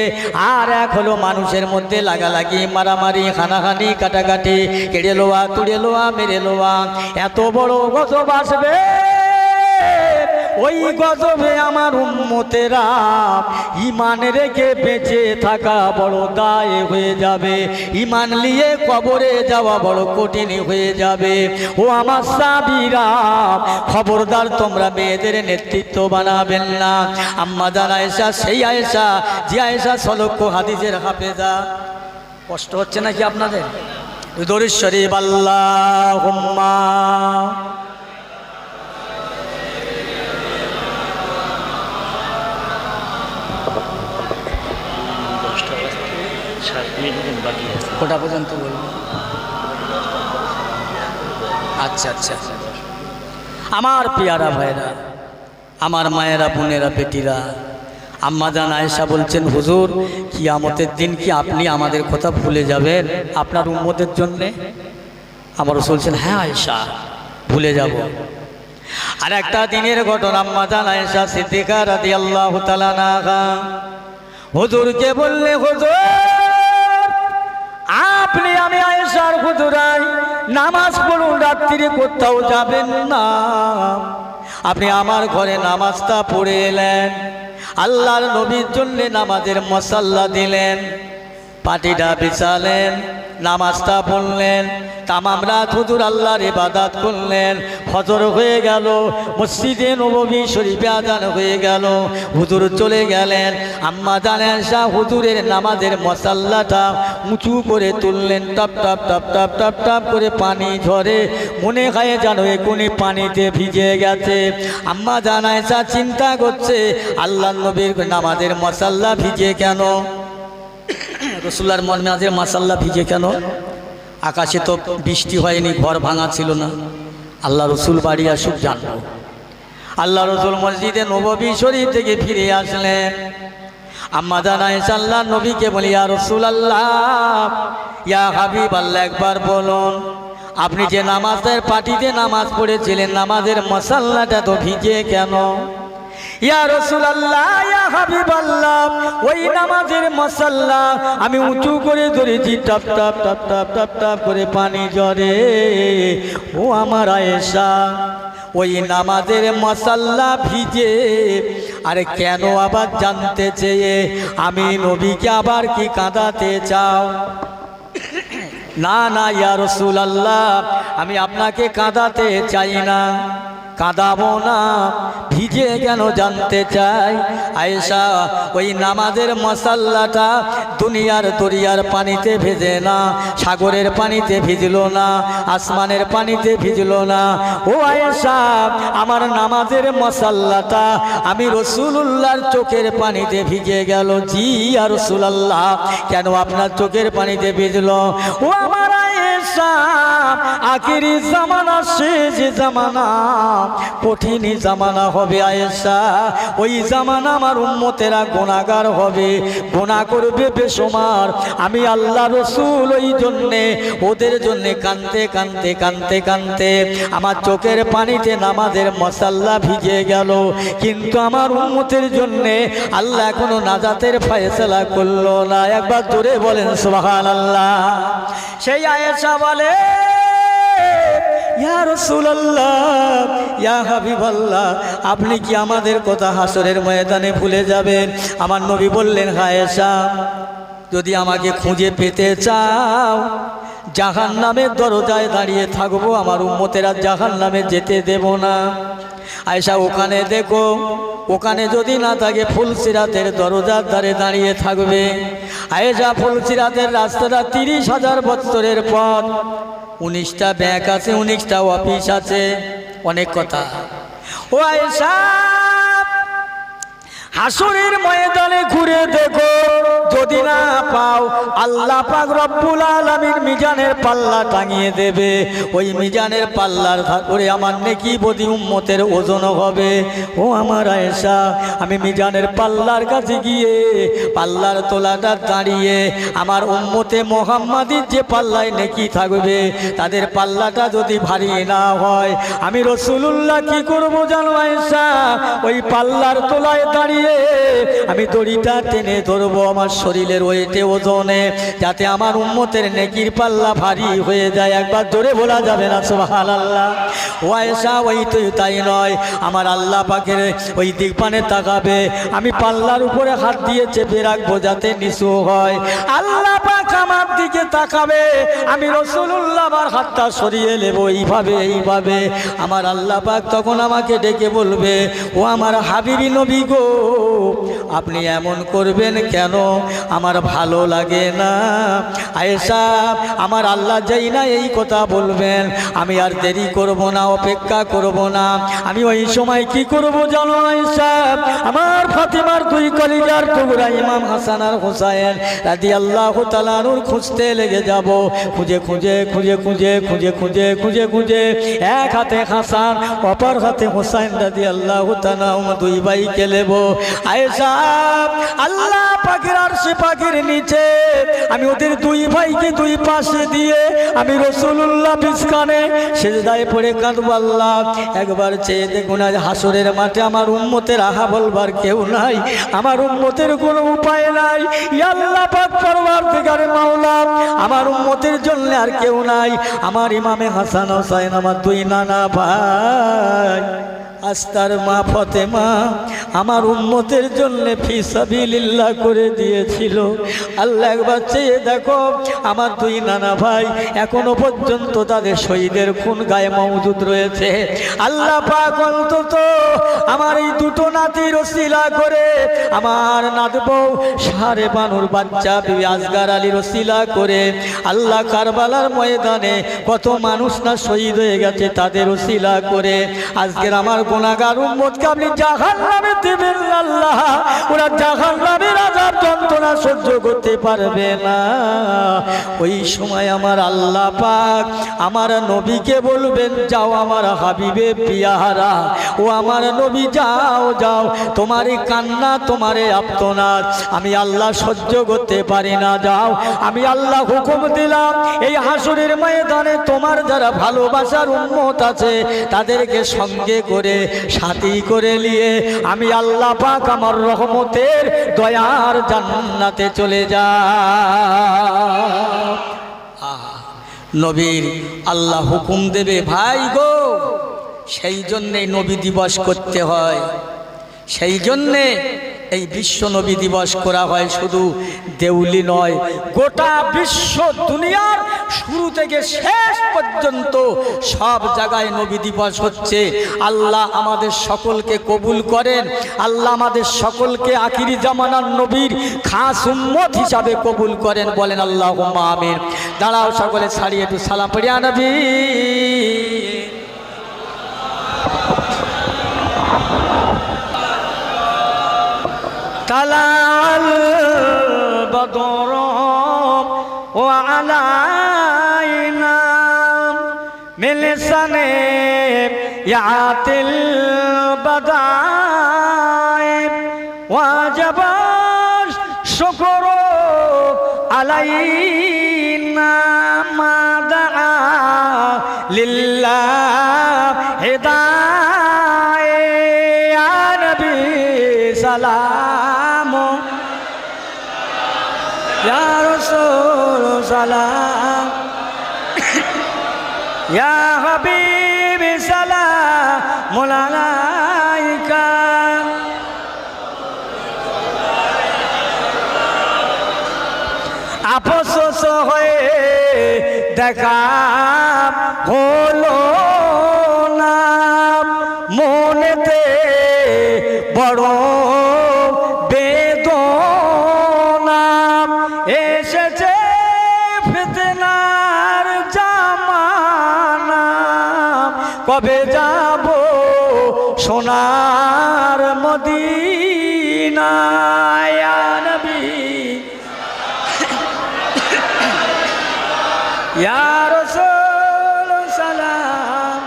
আর 1 হলো মানুষের মধ্যে লাগালাগি, মারামারি, হানাহানি, কাটাকাটি, কেড়ে লোয়া, তুড়ে লোয়া, মেরে লোয়া। এত বড় গজব আসবে। ওই গজবে আমার উম্মতেরা ঈমান রেখে বেঁচে থাকা বড় দায় হয়ে যাবে, ঈমান নিয়ে কবরে যাওয়া বড় কঠিন হয়ে যাবে। ও আমার সাহাবীরা, খবরদার তোমরা মেয়েদের নেতৃত্ব বানাবেন না। আম্মাজান আয়েশা সেই আয়েশা, যে আয়েশা 6 লক্ষ হাদিসের হাফেজা। কষ্ট হচ্ছে নাকি আপনাদের? দরুদ শরীফ আল্লাহুম্মা কোটা পর্যন্ত বলবো। আচ্ছা আচ্ছা, আমার পেয়ারা ভাইরা, আমার মায়েরা, বোনেরা, বেটিরা, আম্মাজান আয়েশা বলছেন, হুজুর কিয়ামতের দিন কি আপনি আমাদের কথা ভুলে যাবেন আপনার উম্মতের জন্যে? আমার রাসূল বলছেন, হ্যাঁ আয়েশা, ভুলে যাব। আর একটা দিনের ঘটনা, আম্মাজান আয়েশা সিদ্দিকা রাদিয়াল্লাহু তাআলা আনহা হুজুরকে বললে, হুজুর আপনি আমি আয়েশার হুজুরাই নামাজ পড়ুন, রাত্রিরে কোথাও যাবেন না। আপনি আমার ঘরে নামাজটা পড়ে এলেন, আল্লাহর নবীর জন্য নামাজের মশাল্লা দিলেন, পাটিটা বিছালেন, নামাজটা পড়লেন, তামাম রাত হুজুর আল্লাহর ইবাদত করলেন। ফজর হয়ে গেল, মসজিদে নববী শরীফে আযান হয়ে গেল, হুজুর চলে গেলেন। আম্মাজান আয়েশা হুজুরের নামাজের মশাল্লাটা উঁচু করে তুললেন, top top top top top top করে পানি ঝরে, মনে হয় যেন এখনই পানিতে ভিজে গেছে। আম্মাজান আয়েশা চিন্তা করছে, আল্লাহর নবীর নামাজের মশাল্লা ভিজে কেন? রাসূলুল্লাহর নামাজের মশাল্লা ভিজে কেন? আকাশে তো বৃষ্টি হয়নি, ঘর ভাঙা ছিল না। আল্লাহ রসুল বাড়ি আসুক জানবো। আল্লাহ রসুল মসজিদে নববী শরীফ থেকে ফিরে আসলেন। আম্মাজান আয়েশা আল্লাহর নবীকে বলি, ইয়া রাসূলুল্লাহ, ইয়া হাবিবাল্লাহ, একবার বলুন আপনি যে নামাজের পাটিতে নামাজ পড়েছিলেন, নামাজের মশাল্লাটা তো ভিজে কেন? ইয়া রাসূলুল্লাহ, ইয়া হাবিবাল্লাহ, ওই নামাজের মশাল্লা আমি উঁচু করে ধরেছি, top top top top top top করে পানি ঝরে। ও আমার আয়েশা, ওই নামাজের মশাল্লা ভিজে, আরে কেন আবার জানতে চেয়ে আমি নবীকে আবার কি কাঁদাতে চাও? না না ইয়া রাসূলুল্লাহ, আমি আপনাকে কাঁদাতে চাই না, কাঁদাবো না। ভিজে কেন জানতে চাই? আয়েশা, ওই নামাজের মশাল্লাটা দুনিয়ার দরিয়ার পানিতে ভেজে না, সাগরের পানিতে ভিজলো না, আসমানের পানিতে ভিজলো না। ও আয়েশা, আমার নামাজের মশাল্লাটা আমি রাসূলুল্লাহর চোখের পানিতে ভিজে গেল। জি ইয়া রাসূলুল্লাহ, কেন আপনার চোখের পানিতে ভিজলো? ও আমার আয়েশা, আয়েশা আখিরি জামানা শেষ জামানা কঠিন জামানা হবে আয়েশা ওই জামানা আমার উম্মতেরা গুনাহগার হবে গুনাহ করবে বেশুমার আমি আল্লাহ রাসূল ওই জন্যে ওদের জন্যে কাঁদতে কাঁদতে কাঁদতে কাঁদতে আমার চোখের পানিতে নামাজের মশাল্লা ভিজে গেল কিন্তু আমার উম্মতের জন্যে আল্লাহ এখনো নাজাতের ফয়সালা করলো না একবার জোরে বলেন সুবহানাল্লাহ সেই আয়েশা বলে ইয়া রাসূলুল্লাহ ইয়া হাবিবাল্লাহ আপনি কি আমাদের কথা হাসরের ময়দানে ভুলে যাবেন আমার নবী বললেন আয়েশা যদি আমাকে খুঁজে পেতে চাও জাহান্নামের দরজায় দাঁড়িয়ে থাকবো আমার উম্মতেরা জাহান্নামে যেতে দেব না আয়েশা ওখানে দেখো ওখানে যদি না থাকে ফুলসিরাতের দরজার ধারে দাঁড়িয়ে থাকবে আয়েশা ফুলসিরাতের রাস্তাটা 30,000 বছরের পথ 19টা ব্যাংক আছে 19টা অফিস আছে অনেক কথা ও আয়েশা হাসরের ময়দানে ঘুরে দেখো যদি না পাও আল্লাহ পাক রব্বুল আলামিন মিজানের পাল্লা টাঙিয়ে দেবে ওই মিজানের পাল্লার করে আমার নেকি বদি উম্মতের ওজন হবে ও আমার আয়েশা আমি মিজানের পাল্লার কাছে গিয়ে পাল্লার তোলাটা দাঁড়িয়ে আমার উম্মতে মুহাম্মাদির যে পাল্লায় নেকি থাকবে তাদের পাল্লাটা যদি ভারী না হয় আমি রাসূলুল্লাহ কি করব জানো আয়েশা ওই পাল্লার তোলায় দাঁড়িয়ে আমি দড়িটা টেনে ধরবো আমার শরীরের ওয়েটে ওজনে যাতে আমার উম্মতের নেকির পাল্লা ভারী হয়ে যায় একবার জোরে বলা যাবে না সুবহানাল্লাহ ও আয়েশা ওই তো তাই নয় আমার আল্লাহ পাকের ওই দিক পানে তাকাবে আমি পাল্লার উপরে হাত দিয়ে চেপে রাখবো যাতে নিচু হয় আল্লাহ পাক আমার দিকে তাকাবে আমি রাসূলুল্লাহ আমার হাতটা সরিয়ে নেব এইভাবে আমার আল্লাহ পাক তখন আমাকে ডেকে বলবে ও আমার হাবিবি নবী গো আপনি এমন করবেন কেন আমার ভালো লাগে না আয়েশা আমার আল্লাহ যাই না এই কথা বলবেন আমি আর দেরি করব না অপেক্ষা করব না আমি ওই সময় কি করব জানো আয়েশা আমার ফাতিমার দুই কলিজার টুকরা ইমাম হাসান আর হুসাইন রাদিয়াল্লাহু তাআলা নূর খুঁজতে লেগে যাব খুঁজে খুঁজে খুঁজে খুঁজে খুঁজে খুঁজে খুঁজে খুঁজে এক হাতে হাসান অপর হাতে হুসাইন রাদিয়াল্লাহু তাআলা দুই ভাইকে নেব আয়েশা আল্লাহ পাকের আরশে পাকের নিচে আমি ওদের দুই ভাইকে দুই পাশে দিয়ে আমি রাসূলুল্লাহ বিছখানে সিজদায় পড়ে কাঁদব আল্লাহ একবার চেয়ে দেখুন আজ হাসরের মাঠে আমার উম্মতের আহা বলবার কেউ নাই আমার উম্মতের কোনো উপায় নাই ইয়া আল্লাহ পাক পরওয়ারদিগারে মাওলা আমার উম্মতের জন্য আর কেউ নাই আমার ইমামে হাসান হোসেন আমার দুই নানা ভাই আস্তার মা ফাতেমা আমার উম্মতের জন্য ফি সাবিলিল্লাহ করে দিয়েছিল আল্লাহ একবার চেয়ে দেখো আমার দুই নানা ভাই এখনো পর্যন্ত তাদের শহীদের খুন গায়ে মওজুদ রয়েছে আল্লাহ পাক অন্তত আমার এই দুটো নাতির ওসিলা করে আমার নাতবউ সারে বানুর বাচ্চা বিবি আসগার আলীর ওসিলা করে আল্লাহ কারবালার ময়দানে কত মানুষ না শহীদ হয়ে গেছে তাদের ওসিলা করে আজকের আমার গুনাহগার উম্মতকে আপনি জাহান্নামে দেবেন আল্লাহ ওরা জাহান্নামের আযাব যন্ত্রণা সহ্য করতে পারবে না ওই সময় আমার আল্লাহ পাক আমার নবীকে বলবেন যাও আমার হাবিবে পিয়ারা ও আমার নবী যাও যাও তোমারই কান্না তোমারে আর্তনাদ আমি আল্লাহ সহ্য করতে পারি না যাও আমি আল্লাহ হুকুম দিলাম এই হাসরের ময়দানে তোমার যারা ভালোবাসার উম্মত আছে তাদেরকে সঙ্গে করে সাথী করে নিয়ে আমি আল্লাহ পাক আমার রহমতের দয়ার জান্নাতে চলে যা নবীর আল্লাহ হুকুম দেবে ভাই গো সেই জন্যে নবী দিবস করতে হয় সেই জন্যে এই বিশ্ব নবী দিবস করা হয় শুধু দেউলি নয় গোটা বিশ্ব দুনিয়ার শুরু থেকে শেষ পর্যন্ত সব জায়গায় নবী দিবস হচ্ছে আল্লাহ আমাদের সকলকে কবুল করেন আল্লাহ আমাদের সকলকে আখিরি জামানার নবীর খাস উম্মত হিসাবে কবুল করেন বলেন আল্লাহুম্মা আমিন দাঁড়াও সকলে ছাড়িয়ে একটু সালাম পড়িয়া নবী طلع البدر وعلينا सने यातिल बदाए वाजब शुक्र अलैना मादा लिल्लाह हिदाए या नबी सलाम या रसूल सलाम या हबीब सलाम अलैका अफसोस হয়ে দেখা হলো না মনেতে বড় বেদনা এসেছে ফিতনার জামানা কবে যাব সোনার মদিনা ইয়া নবী या रसूल सलाम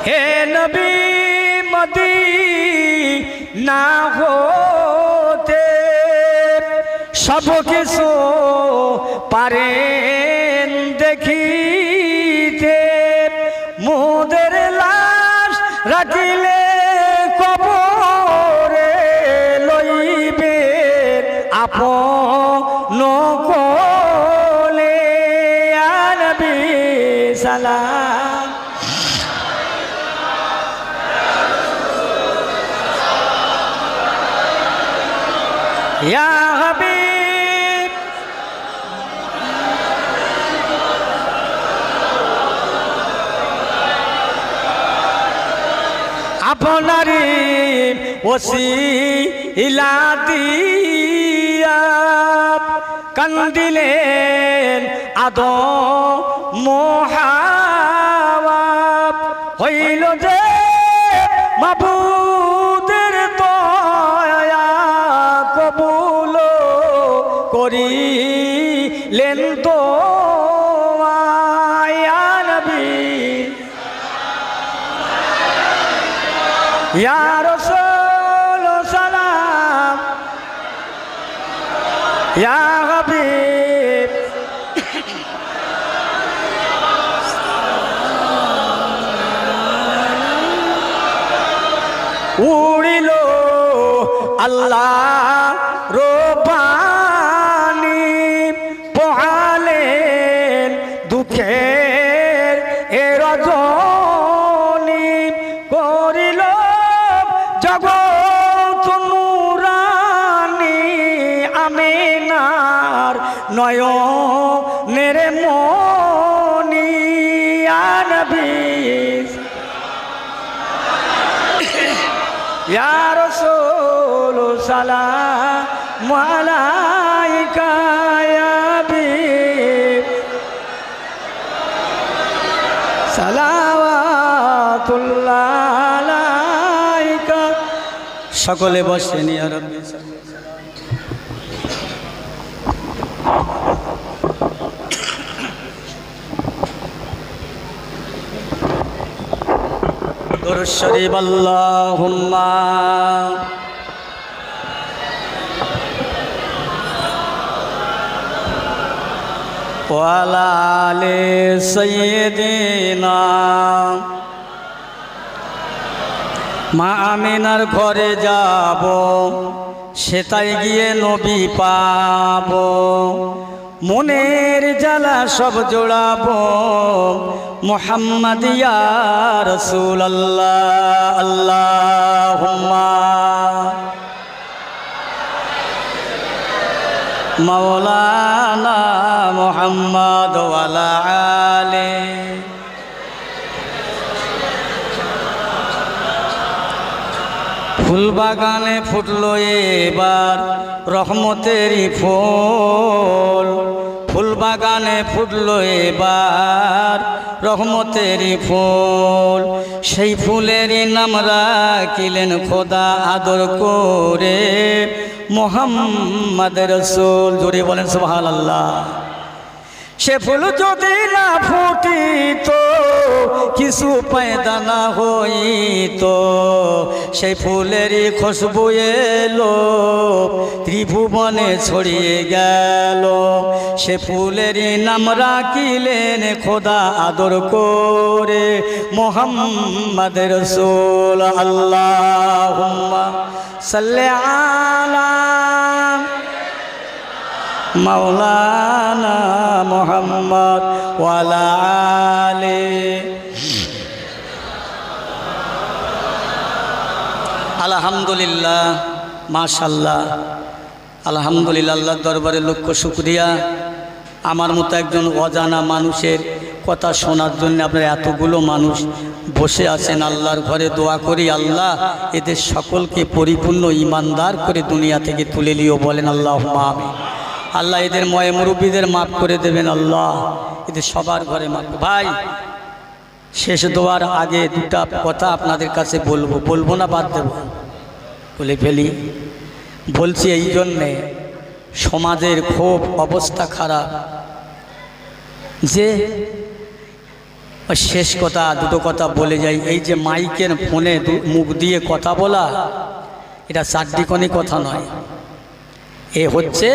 हे नबी मदीना होते सब किसु पारेन देखिते মোদের লাশ রাখিলে কবরে লইবে আপন কোলে ইয়া নবী সালাম ইয়া হাবিব আপনারি ওসিলা দিয়া কান্দিলেন আদম হাওয়া হইল যে মাবুদের দয়া কবুল করিলেন তো ইয়া নবী या रसूल सलाम या हबीब उड़िलो अल्लाह रोबानी पोहालेन दुखेर ए रजनी करिल जगत नुरानी आमिनार नयनेर मणि या नबी या रसूल सलाम अलैका या हबीब सलावातुल्लाह সকলে বসেন ইয়া রাব্বি দুরূদ শরীফ আল্লাহুম্মা ওয়া আলা আলি সাইয়্যিদিনা মা আমিনার ঘরে যাব সেটাই গিয়ে নবী পাব মনের জ্বালা সব জোড়াবো মুহাম্মদ ইয়া রাসূলুল্লাহ আল্লাহুম্মা মাওলানা মুহাম্মদ ওয়া আলা আলি ফুল বাগানে ফুটলো এবার রহমতেরই ফুল ফুল বাগানে ফুটলো এবার রহমতেরই ফুল, সেই ফুলেরই নাম রাখিলেন খোদা আদর করে মুহাম্মদ রাসূল। জোরে বলেন সুবহানাল্লাহ। সে ফুল যদি না ফুটিত, কিছু পয়দা না হইত, সেই ফুলেরই খুশবু এলো ত্রিভুবনে ছড়িয়ে গেল। সে ফুলেরই নাম রাখিলেন খোদা আদর করে মুহাম্মদ রাসূল। আল্লাহুম্মা সাল্লি আলা মাওলানা মুহাম্মদ ওয়া আলা আলি। আলহামদুলিল্লাহ, মাশাআল্লাহ, আলহামদুলিল্লাহ। আল্লাহর দরবারে লক্ষ শুকরিয়া, আমার মতো একজন অজানা মানুষের কথা শোনার জন্য আপনারা এতগুলো মানুষ বসে আছেন। আল্লাহর ঘরে দোয়া করি আল্লাহ এদের সকলকে পরিপূর্ণ ইমানদার করে দুনিয়া থেকে তুলে নিও। বলেন আল্লাহুম্মা আমিন। আল্লাহ এদের ময় মুরব্বীদের মাফ করে দেবেন আল্লাহ, এদের সবার ঘরে মাফ। ভাই, শেষ দোয়ার আগে দুটা কথা আপনাদের কাছে বলবো না বাদ দেব? বলে ফেলি। বলছি এই জন্যে, সমাজের খুব অবস্থা খারাপ, যে শেষ কথা দুটো কথা বলে যাই। এই যে মাইকের ফোনে মুখ দিয়ে কথা বলা, এটা চারটিকোনি কথা নয়, এ হচ্ছে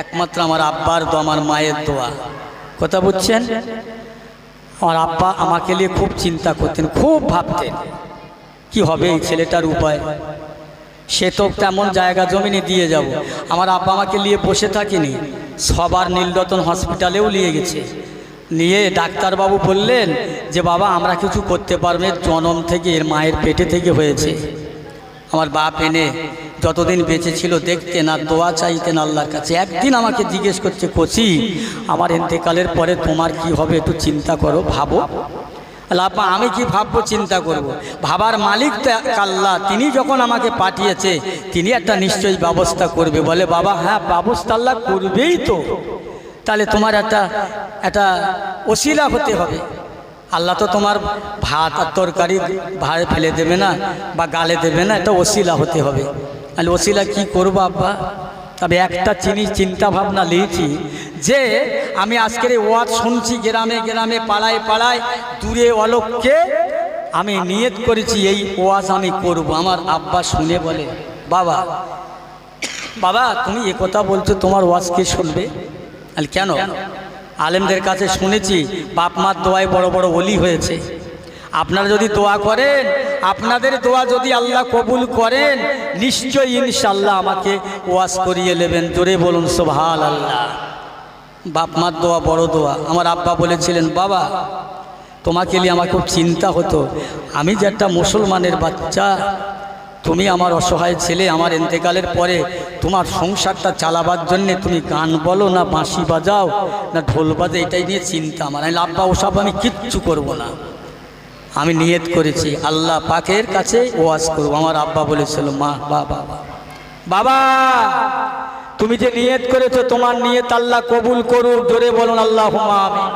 একমাত্র আমার আব্বার দোয়া, আমার মায়ের দোয়া। কথা বুঝছেন? আমার আব্বা আমাকে নিয়ে খুব চিন্তা করতেন, খুব ভাবতেন কি হবে এই ছেলেটার উপায়। সে তো তেমন জায়গা জমিনে দিয়ে যাব। আমার আব্বা আমাকে নিয়ে বসে থাকিনি, সবার নীলরতন হসপিটালেও নিয়ে গেছে। নিয়ে ডাক্তারবাবু বললেন যে বাবা আমরা কিছু করতে পারবো, জন্ম থেকে এর মায়ের পেটে থেকে হয়েছে। আমার বাপ এনে যতদিন বেঁচে ছিল দেখতেন আর দোয়া চাইতেন আল্লাহর কাছে। একদিন আমাকে জিজ্ঞেস করছে, কোচি আমার ইন্তেকালের পরে তোমার কি হবে একটু চিন্তা করো, ভাবো। আল্লাহ, আমি কি ভাববো, চিন্তা করব? ভাবার মালিক তো আল্লাহ, তিনি যখন আমাকে পাঠিয়েছে তিনি একটা নিশ্চয়ই ব্যবস্থা করবে। বলে বাবা হ্যাঁ ব্যবস্থা আল্লাহ করবেই তো, তাহলে তোমার একটা ওসিলা হতে হবে। আল্লাহ তো তোমার ভাত আর তরকারি ভাড়ে ফেলে দেবে না বা গালে দেবে না, এটা ওসিলা হতে হবে। তাহলে ওসিলা কি করবো আব্বা? তবে একটা চিন্তা ভাবনা নিয়েছি যে আমি আজকের এই ওয়াজ শুনছি গ্রামে গ্রামে পাড়ায় পাড়ায় দূরে অলোককে, আমি নিয়ত করেছি এই ওয়াজ আমি করব। আমার আব্বা শুনে বলে বাবা বাবা তুমি এ কথা বলছো, তোমার ওয়াজ কে শুনবে? আর কেন? আলেমদের কাছে শুনেছি বাপ মার দোয়ায় বড় বড় ওলি হয়েছে। আপনারা যদি দোয়া করেন, আপনাদের দোয়া যদি আল্লাহ কবুল করেন, নিশ্চয়ই ইনশাআল্লাহ আমাকে ওয়াজ করিয়ে নেবেন। জোরে বলুন সুবহানাল্লাহ। বাপ মার দোয়া বড় দোয়া। আমার আব্বা বলেছিলেন বাবা তোমাকে নিয়ে আমার খুব চিন্তা হতো, আমি যে একটা মুসলমানের বাচ্চা, তুমি আমার অসহায় ছেলে, আমার ইন্তেকালের পরে তোমার সংসারটা চালাবার জন্যে তুমি গান বলো না বাঁশি বাজাও না ঢোল বাজে, এটাই নিয়ে চিন্তা আমার। আব্বা ওসব আমি কিচ্ছু করব না, আমি নিয়ত করেছি আল্লাহ পাকের কাছে ওয়াজ করব। আমার আব্বা বলেছিল মা বাবা বাবা তুমি যে নিয়ত করেছো তোমার নিয়ত আল্লাহ কবুল করুক। জোরে বলুন আল্লাহুম্মা আমিন।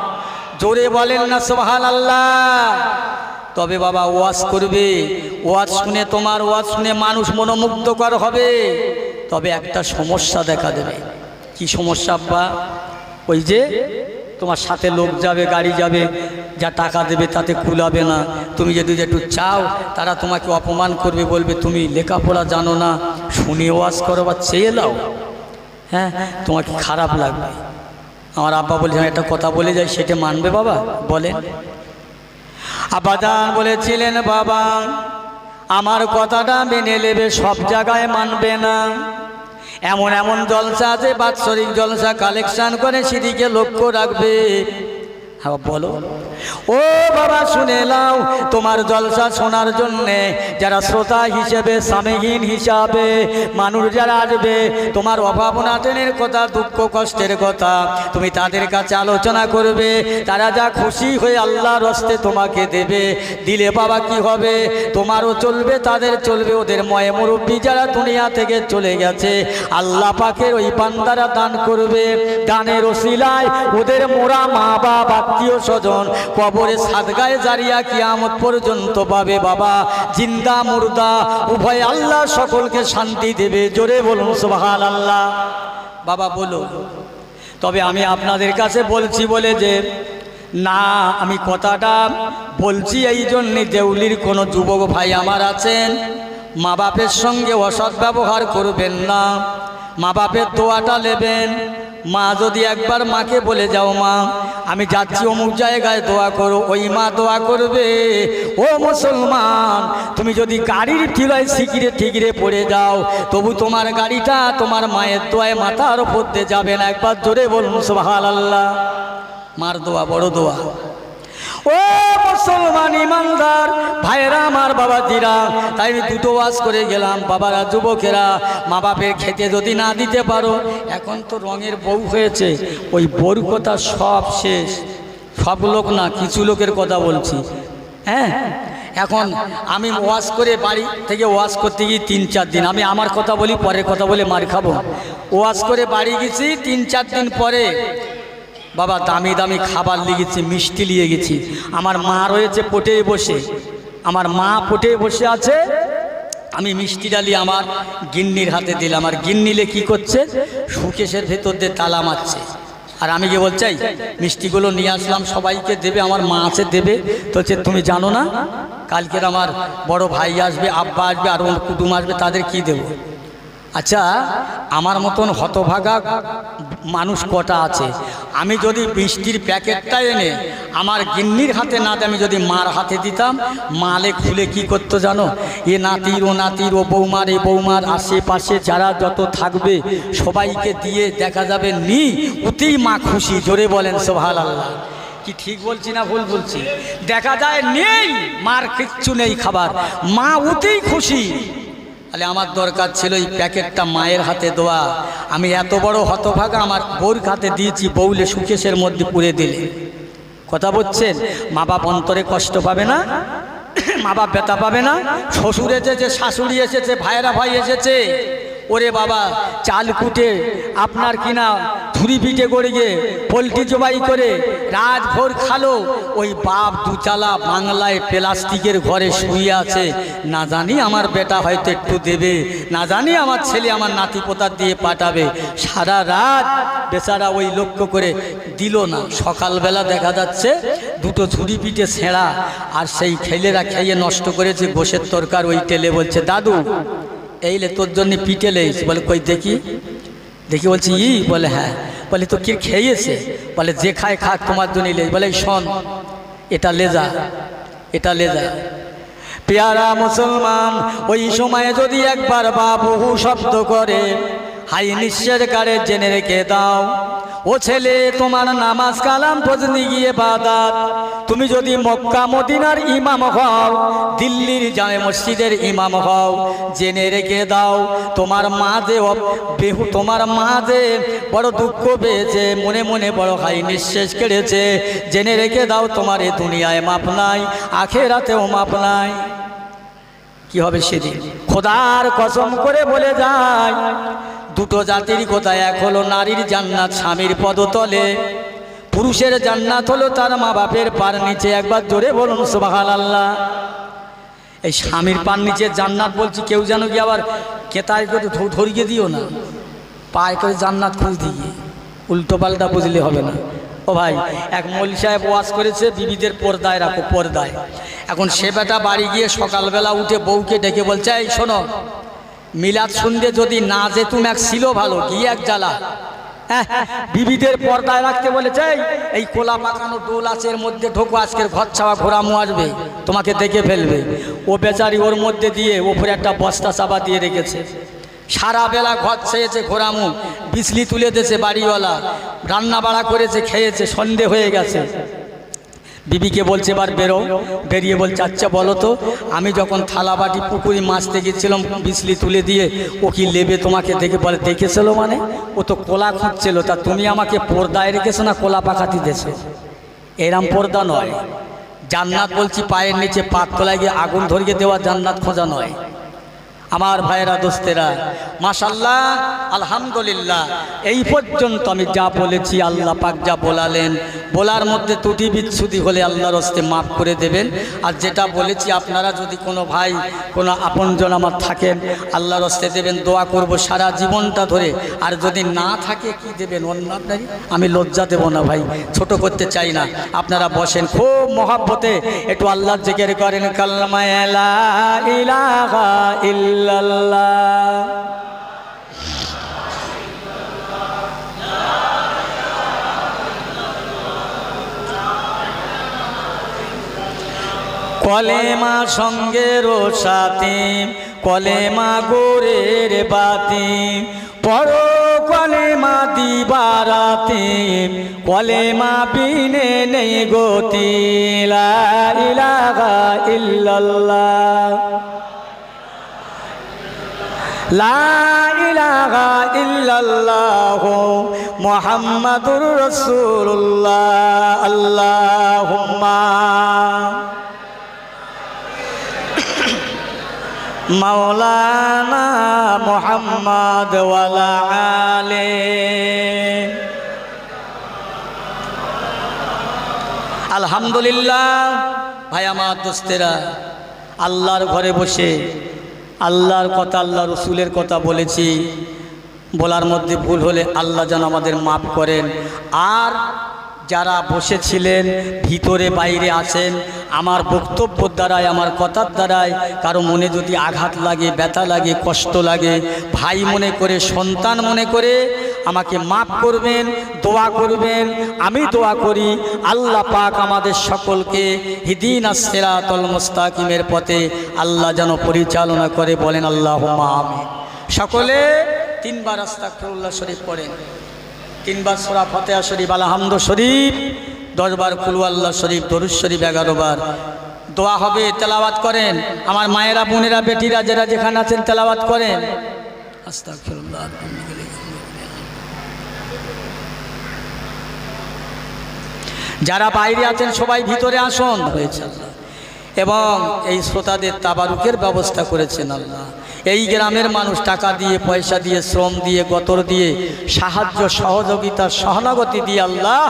জোরে বলেন না সুবহানাল্লাহ। তবে বাবা ওয়াজ করবে, ওয়াজ শুনে তোমার ওয়াজ শুনে মানুষ মনোমুগ্ধকর হবে, তবে একটা সমস্যা দেখা দেবে। কি সমস্যা আব্বা? ওই যে তোমার সাথে লোক যাবে, গাড়ি যাবে, যা টাকা দেবে তাতে কুলাবে না। তুমি যদি একটু চাও তারা তোমাকে অপমান করবে, বলবে তুমি লেখাপড়া জানো না, শুনে ওয়াজ করো বা চেয়ে নাও, হ্যাঁ তোমাকে খারাপ লাগবে। আমার আব্বা বলে একটা কথা বলে যায়, সেটা মানবে বাবা? বলেন। আব্বাজান বলেছিলেন বাবা আমার কথাটা মেনে নেবে, সব জায়গায় মানবে না। এমন এমন জলসা আছে, বাৎসরিক জলসা কালেকশন করে সেদিকে লক্ষ্য রাখবে। হ্যাঁ বলো। ও বাবা শুনে নাও, তোমার জলসা শোনার জন্যে যারা শ্রোতা হিসেবে, সামেহীন হিসাবে মানুষ যারা আসবে, তোমার অভাব অনাটনের কথা, দুঃখ কষ্টের কথা তুমি তাদের কাছে আলোচনা করবে। তারা যা খুশি হয়ে আল্লাহর হস্তে তোমাকে দেবে, দিলে বাবা কি হবে, তোমারও চলবে, তাদের চলবে। ওদের ময় মুরব্বী যারা দুনিয়া থেকে চলে গেছে, আল্লাহ পাকের ওই বান্দারা দান করবে। দানের ওসিলায় ওদের মোরা মা বাপ, আত্মীয় স্বজন কবরে সাদগায়ে জারিয়া কিয়ামত পর্যন্ত পাবে। বাবা জিন্দা মুর্দা উভয় আল্লাহ সকলকে শান্তি দেবে। জোরে বলুন সুবহানাল্লাহ। বাবা বলো। তবে আমি আপনাদের কাছে বলছি বলে যে না, আমি কথাটা বলছি এই জন্যে, দেউলির কোনো যুবক ভাই আমার আছেন, মা বাপের সঙ্গে অসৎ ব্যবহার করবেন না, মা বাপের দোয়াটা নেবেন। মা যদি একবার মাকে বলে যাও, মা আমি যাচ্ছি অমুক জায়গায়, দোয়া করো, ওই মা দোয়া করবে। ও মুসলমান, তুমি যদি গাড়ির ঠিলায় শিকিরে ঠিকিরে পড়ে যাও, তবু তোমার গাড়িটা তোমার মায়ের দোয়ায় মাথার ওপর দিয়ে যাবে না। একবার জোরে বলুন সুবহানাল্লাহ। মার দোয়া বড় দোয়া। ও মুসলমান ইমানদার ভাইরা আমার, বাবাজিরা, তাই আমি দুটো ওয়াজ করে গেলাম। বাবারা, যুবকেরা, মা বাপের খেতে যদি না দিতে পারো, এখন তো রঙের বউ হয়েছে, ওই বউর কথা সব শেষ। সব লোক না, কিছু লোকের কথা বলছি। হ্যাঁ, এখন আমি ওয়াজ করে বাড়ি থেকে ওয়াজ করতে গিয়ে 3-4 দিন, আমি আমার কথা বলি, পরের কথা বলে মার খাবো। ওয়াজ করে বাড়ি গেছি, 3-4 দিন পরে বাবা দামি দামি খাবার লিখেছি, মিষ্টি নিয়ে গেছি। আমার মা রয়েছে পোটে বসে, আমার মা পোটে বসে আছে, আমি মিষ্টি ডালি আমার গিন্নির হাতে দিলাম। আর গিন্নিলে কি করছে, সুকেশের ভেতর দিয়ে তালা মারছে। আর আমি কি বলছি, মিষ্টিগুলো নিয়ে আসলাম, সবাইকে দেবে, আমার মা আছে দেবে। তো তুমি জানো না কালকের আমার বড় ভাই আসবে, আব্বা আসবে, আর ওর কুটুম আসবে, তাদের কি দেব? আচ্ছা, আমার মতন হতভাগা মানুষ কটা আছে? আমি যদি মিষ্টির প্যাকেটটা এনে আমার গিন্নির হাতে না দিয়ে আমি যদি মার হাতে দিতাম, মালে খুলে কি করতো জানো? এ নাতির, ও নাতির, ও বৌমার, এ বৌমার, আশেপাশে যারা যত থাকবে সবাইকে দিয়ে দেখা যাবে নি, অতি মা খুশি। জোরে বলেন সুবহানাল্লাহ। কি ঠিক বলছি না ভুল বলছি? দেখা যায় নেই, মার কিচ্ছু নেই খাবার, মা অতি খুশি। তাহলে আমার দরকার ছিল এই প্যাকেটটা মায়ের হাতে দেওয়া। আমি এত বড় হতভাগা, আমার বউর হাতে দিয়েছি, বউলে সুকেশের মধ্যে পুড়ে দিলে। কথা বলছেন? মা বাপ অন্তরে কষ্ট পাবে না? মা বাপ ব্যথা পাবে না? শ্বশুর এসেছে, শাশুড়ি এসেছে, ভাইয়েরা ভাই এসেছে, ওরে বাবা চাল কুটে আপনার কিনা ধুরি পিঠে করে গিয়ে পোলট্রি জবাই করে রাতভর খালো, ওই বাপ দুচালা বাংলায় প্লাস্টিকের ঘরে শুয়ে আছে। না জানি আমার বেটা হয়তো একটু দেবে, না জানি আমার ছেলে আমার নাতি পোতার দিয়ে পাঠাবে। সারা রাত বেচারা ওই লক্ষ্য করে দিল না। সকালবেলা দেখা যাচ্ছে দুটো ঝুড়ি পিঠে ছেঁড়া, আর সেই ছেলেরা খেয়ে নষ্ট করেছে গোশের তরকার। ওই তেলে বলছে, দাদু এইলে তোর জন্য পিঠে লেগেছে। বলে কই দেখি দেখি। বলছি ই? বলে হ্যাঁ। বলে তো কি খেয়েছে? বলে যে খায় খাক, তোমার জন্য লেজ। বলে শোন, এটা লেজা, এটা লেজা। পেয়ারা মুসলমান, ওই সময়ে যদি একবার বা বহু শব্দ করে হাই নিঃশ্বাস কারে জেনে রেখে দাও, ও ছেলে তোমার নামাজ কালাম ফজনি গিয়ে বাদাত। তুমি যদি মক্কা মদিনার ইমাম হও, দিল্লির জামে মসজিদের ইমাম হও, জেনে রেখে দাও তোমার মা যে তোমার মা যে বড় দুঃখ পেয়েছে, মনে মনে বড় হাই নিঃশ্বাস কেড়েছে। জেনে রেখে দাও তোমার এ দুনিয়ায় মাপ নাই, আখেরাতেও মাপ নাই। কি হবে সেদিন? খোদার কসম করে বলে যায়, দুটো জাতির কথা, এক হলো নারীর জান্নাত স্বামীর পদতলে, পুরুষের জান্নাত হলো তার মা বাপের পার নিচে। একবার জোরে বলুন সুবহানাল্লাহ। এই স্বামীর পার নিচে জান্নাত বলছি, কেউ যেন কি আবার কেতায় করে ধরিয়ে দিও না, পায়ে করে জান্নাত খুঁজ দিয়ে উল্টো পাল্টা বুঝলে হবে না। ও ভাই, এক মৌলভী সাহেব ওয়াজ করেছে, বিবিদের পর্দায় রাখো, পর্দায়। এখন সে বেটা বাড়ি গিয়ে সকালবেলা উঠে বউকে ডেকে বলছে, এই শোনো, মিলাদ শুনতে যদি না যেতুম এক ছিল ভালো, গিয়ে এক জ্বালা। বিবিদের পর্দায় রাখতে বলেছে, এই কোলা পাকানো ডোল আছে, এর মধ্যে ঢোকো, আজকের ঘর ছাওয়া ঘোরামো আসবে, তোমাকে দেখে ফেলবে। ও বেচারি ওর মধ্যে দিয়ে ওপরে একটা বস্তা চাপা দিয়ে রেখেছে। সারা বেলা ঘর ছেয়েছে, ঘোরামো, বিজলি তুলে দিয়েছে বাড়িওয়ালা, রান্না বাড়া করেছে, খেয়েছে, সন্ধে হয়ে গেছে। বিবিকে বলছে এবার বেরো, বেরিয়ে বলছে আচ্ছা বলো তো, আমি যখন থালা বাটি পুকুরি মাছতে গেছিলাম বিসলি তুলে দিয়ে, ও কি লেবে তোমাকে দেখে? বলে দেখেছিল মানে, ও তো কোলা খুঁজছিল, তা তুমি আমাকে পর্দায় রেখেছো না কোলা পাকাতি দেছো? এরম পর্দা নয়। জান্নাত বলছি পায়ের নিচে পাততলায় গিয়ে আগুন ধরিয়ে দেওয়া জান্নাত খোঁজা নয়। আমার ভাইয়েরা দোস্তেরা, মাশাআল্লাহ আলহামদুলিল্লাহ, এই পর্যন্ত আমি যা বলেছি আল্লাহ পাক যা বলালেন, বলার মধ্যে ত্রুটি বিচ্ছুতি হলে আল্লাহর হস্তে মাফ করে দেবেন। আর যেটা বলেছি আপনারা যদি কোনো ভাই কোনো আপনজন আমার থাকেন, আল্লাহর হস্তে দেবেন, দোয়া করব সারা জীবনটা ধরে। আর যদি না থাকে কি দেবেন অন্য আপনারই, আমি লজ্জা দেব না ভাই, ছোট করতে চাই না। আপনারা বসেন খুব মহাব্বতে একটু আল্লাহর জিকির করেন, কালমা লা ইলাহা ইল্লাল্লাহ। কলেমা সঙ্গের সাথী, কলেমা গোরের বাতি, পড়ো কলেমা দিবারাতি, কলেমা বিনে নেই গতি, লা ইলাহা ইল্লাল্লাহ, লা ইলাহা ইল্লাল্লাহ মুহাম্মাদুর রাসূলুল্লাহ। আল্লাহুম্মা মাওলানা মুহাম্মদ ওয়ালা আলে। আলহামদুলিল্লাহ ভাই আমার দোস্তেরা, আল্লাহর ঘরে বসে আল্লাহর কথা আল্লাহ রসুলের কথা বলেছি, বলার মধ্যে ভুল হলে আল্লাহ যেন আমাদের মাফ করেন। আর যারা বসেছিলেন ভিতরে বাইরে আছেন, আমার বক্তব্যের দ্বারায় আমার কথার দ্বারায় কারো মনে যদি আঘাত লাগে, ব্যথা লাগে, কষ্ট লাগে, ভাই মনে করে, সন্তান মনে করে আমাকে মাফ করবেন, দোয়া করবেন। আমি দোয়া করি আল্লাহ পাক আমাদের সকলকে হিদিনাস সিরাতাল মুস্তাকিমের পথে আল্লাহ যেন পরিচালনা করে, বলেন আল্লাহুম্মা আমিন। সকলে তিনবার আস্তাগফিরুল্লাহ শরীফ পড়েন, তিনবার সূরা ফাতিহা শরীফ, আলহামদু শরীফ, 10 বার কুল আল্লাহ শরীফ, দরুদ শরীফ 11 বার। দোয়া হবে, তেলাওয়াত করেন। আমার মায়েরা, বোনেরা, বেটিরা যারা যেখানে আছেন তেলাওয়াত করেন। আস্তাগফিরুল্লাহ। যারা বাইরে আছেন সবাই ভিতরে আসুন হয়েছে আল্লাহ, এবং এই শ্রোতাদের তাবারুকের ব্যবস্থা করেছেন আল্লাহ। এই গ্রামের মানুষ টাকা দিয়ে, পয়সা দিয়ে, শ্রম দিয়ে, গতর দিয়ে, সাহায্য সহযোগিতা সহানুভূতি দিয়ে আল্লাহ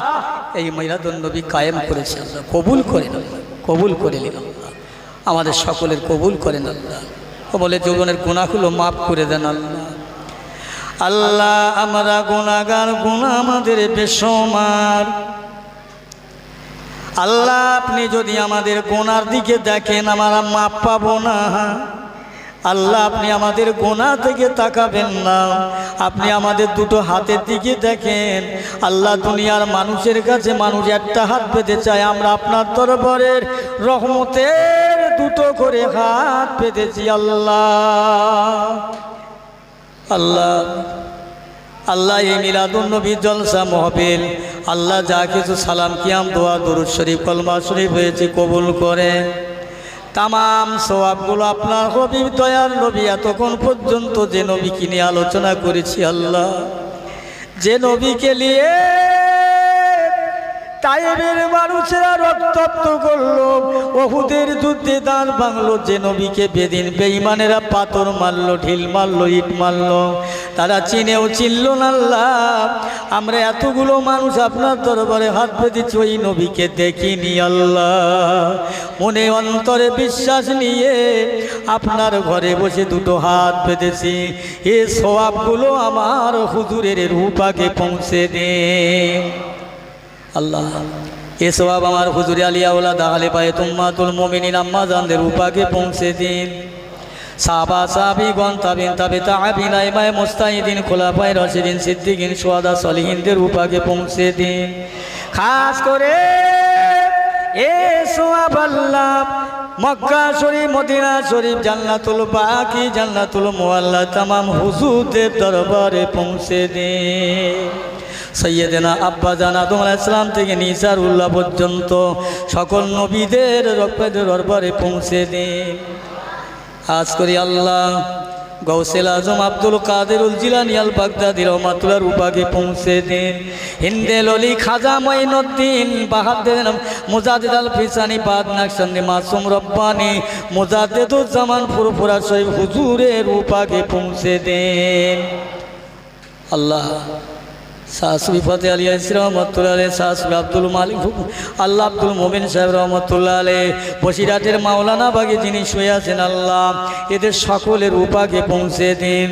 এই মিলাদুন নবী কায়েম করেছে আল্লাহ। কবুল করেন আল্লাহ, কবুল করে নিন আল্লাহ, আমাদের সকলের কবুল করেন আল্লাহ। বলে জীবনের গুনাহগুলো মাফ করে দেন আল্লাহ। আল্লাহ আমরা গুনাহগার, গুনাহ আমাদের বেসমার। আল্লাহ আপনি যদি আমাদের গুনার দিকে দেখেন আমরা মাপ পাবো না। আল্লাহ আপনি আমাদের গুনাহ থেকে তাকাবেন না, আপনি আমাদের দুটো হাতের দিকে দেখেন। আল্লাহ দুনিয়ার মানুষের কাছে মানুষ একটা হাত পেতে চায়, আমরা আপনার দরবারের রহমতের দুটো করে হাত পেতেছি আল্লাহ। আল্লাহ আল্লাহ এই মিলাদুন নবী জলসা মাহফিল আল্লাহ যা কিছু সালাম কিয়াম দোয়া দরুদ শরীফ কলমা শরীফ হয়েছে কবুল করে। তামাম সওয়াবগুলো আপনার হাবিব দয়ার নবী এতক্ষণ পর্যন্ত যে নবীকে নিয়ে আলোচনা করেছি আল্লাহ, যে নবীকে নিয়ে তায়েবের মানুষেরা রক্তাক্ত করলো, ওহুদের যুদ্ধে দাঁড় ভাঙলো, যে নবীকে বেদিন বেঈমানেরা পাথর মারলো, ঢিল মারলো, ইট মারলো, তারা চিনেও চিনল না আল্লাহ। আমরা এতগুলো মানুষ আপনার দরবারে হাত পেতেছি, ওই নবীকে দেখিনি আল্লাহ। মনে অন্তরে বিশ্বাস নিয়ে আপনার ঘরে বসে দুটো হাত পেতেছি। এ সওয়াবগুলো আমার হুজুরের রূপাকে পৌঁছে দে আল্লাহ। এ সওয়াব আমার হুজুরে আলিয়া ওলাদ আহলে বায়ত উম্মাতুল মুমিনিন আম্মা জানদের রূপাকে পৌঁছে দিন। সাহাবা সাহাবীগণ তাবিন তাবে তাবিন আইমায়ে মুস্তাহিদিন খোলাফায়ে রাশিদিন সিদ্দিকিন শুহাদা সলিহিনদের রূপাকে পৌঁছে দিন। খাস করে এ সওয়াব আল্লাহ মক্কা শরীফ, মদিনা শরীফ, জান্নাতুল বাকি, জান্নাতুল মুআল্লা তামাম হুজুরদের দরবারে পৌঁছে দিন। সৈয়দেনা আব্বাজান আদম আলাইহিস সালাম থেকে নিসার উল্লাহ পর্যন্ত সকল নবীদের রক্তের দরবারে পৌঁছে দিন। আজ করি আল্লাহ গৌসেল আজম আব্দুল কাদেরুল জিলানী আল বাগদাদি রহমাতুল্লাহর রূপাকে পৌঁছে দিন। হিন্দেল অলি খাজা মঈনুদ্দিন বাহাদুর মুজাদ্দিদ আল ফিসানি বাদ নাকশবন্দি মাসুম রব্বানি মুজাদ্দিদুজ্জামান ফুরফুরা শরীফ হুজুরের রূপাকে পৌঁছে দিন। আল্লাহ শাহসুফি ফতে আলী আইসি রহমতুল্লাহ আলী, শাহসুফি আব্দুল মালিক আল্লাহ আব্দুল মোমিন সাহেব রহমতুল্লাহ আলী, বসিরাটের মাওলানা বাগে যিনি শুয়ে আছেন আল্লাহ এদের সকলের রূপাকে পৌঁছে দিন।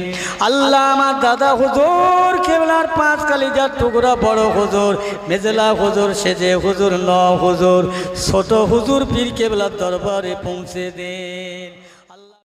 আল্লাহ আমার দাদা হুজুর কেবলার 5 কালিজার টুকরা বড় হুজুর মেজলা হুজুর সেজে হুজুর ন হুজুর ছোট হুজুর পীর কেবলার দরবারে পৌঁছে দিন।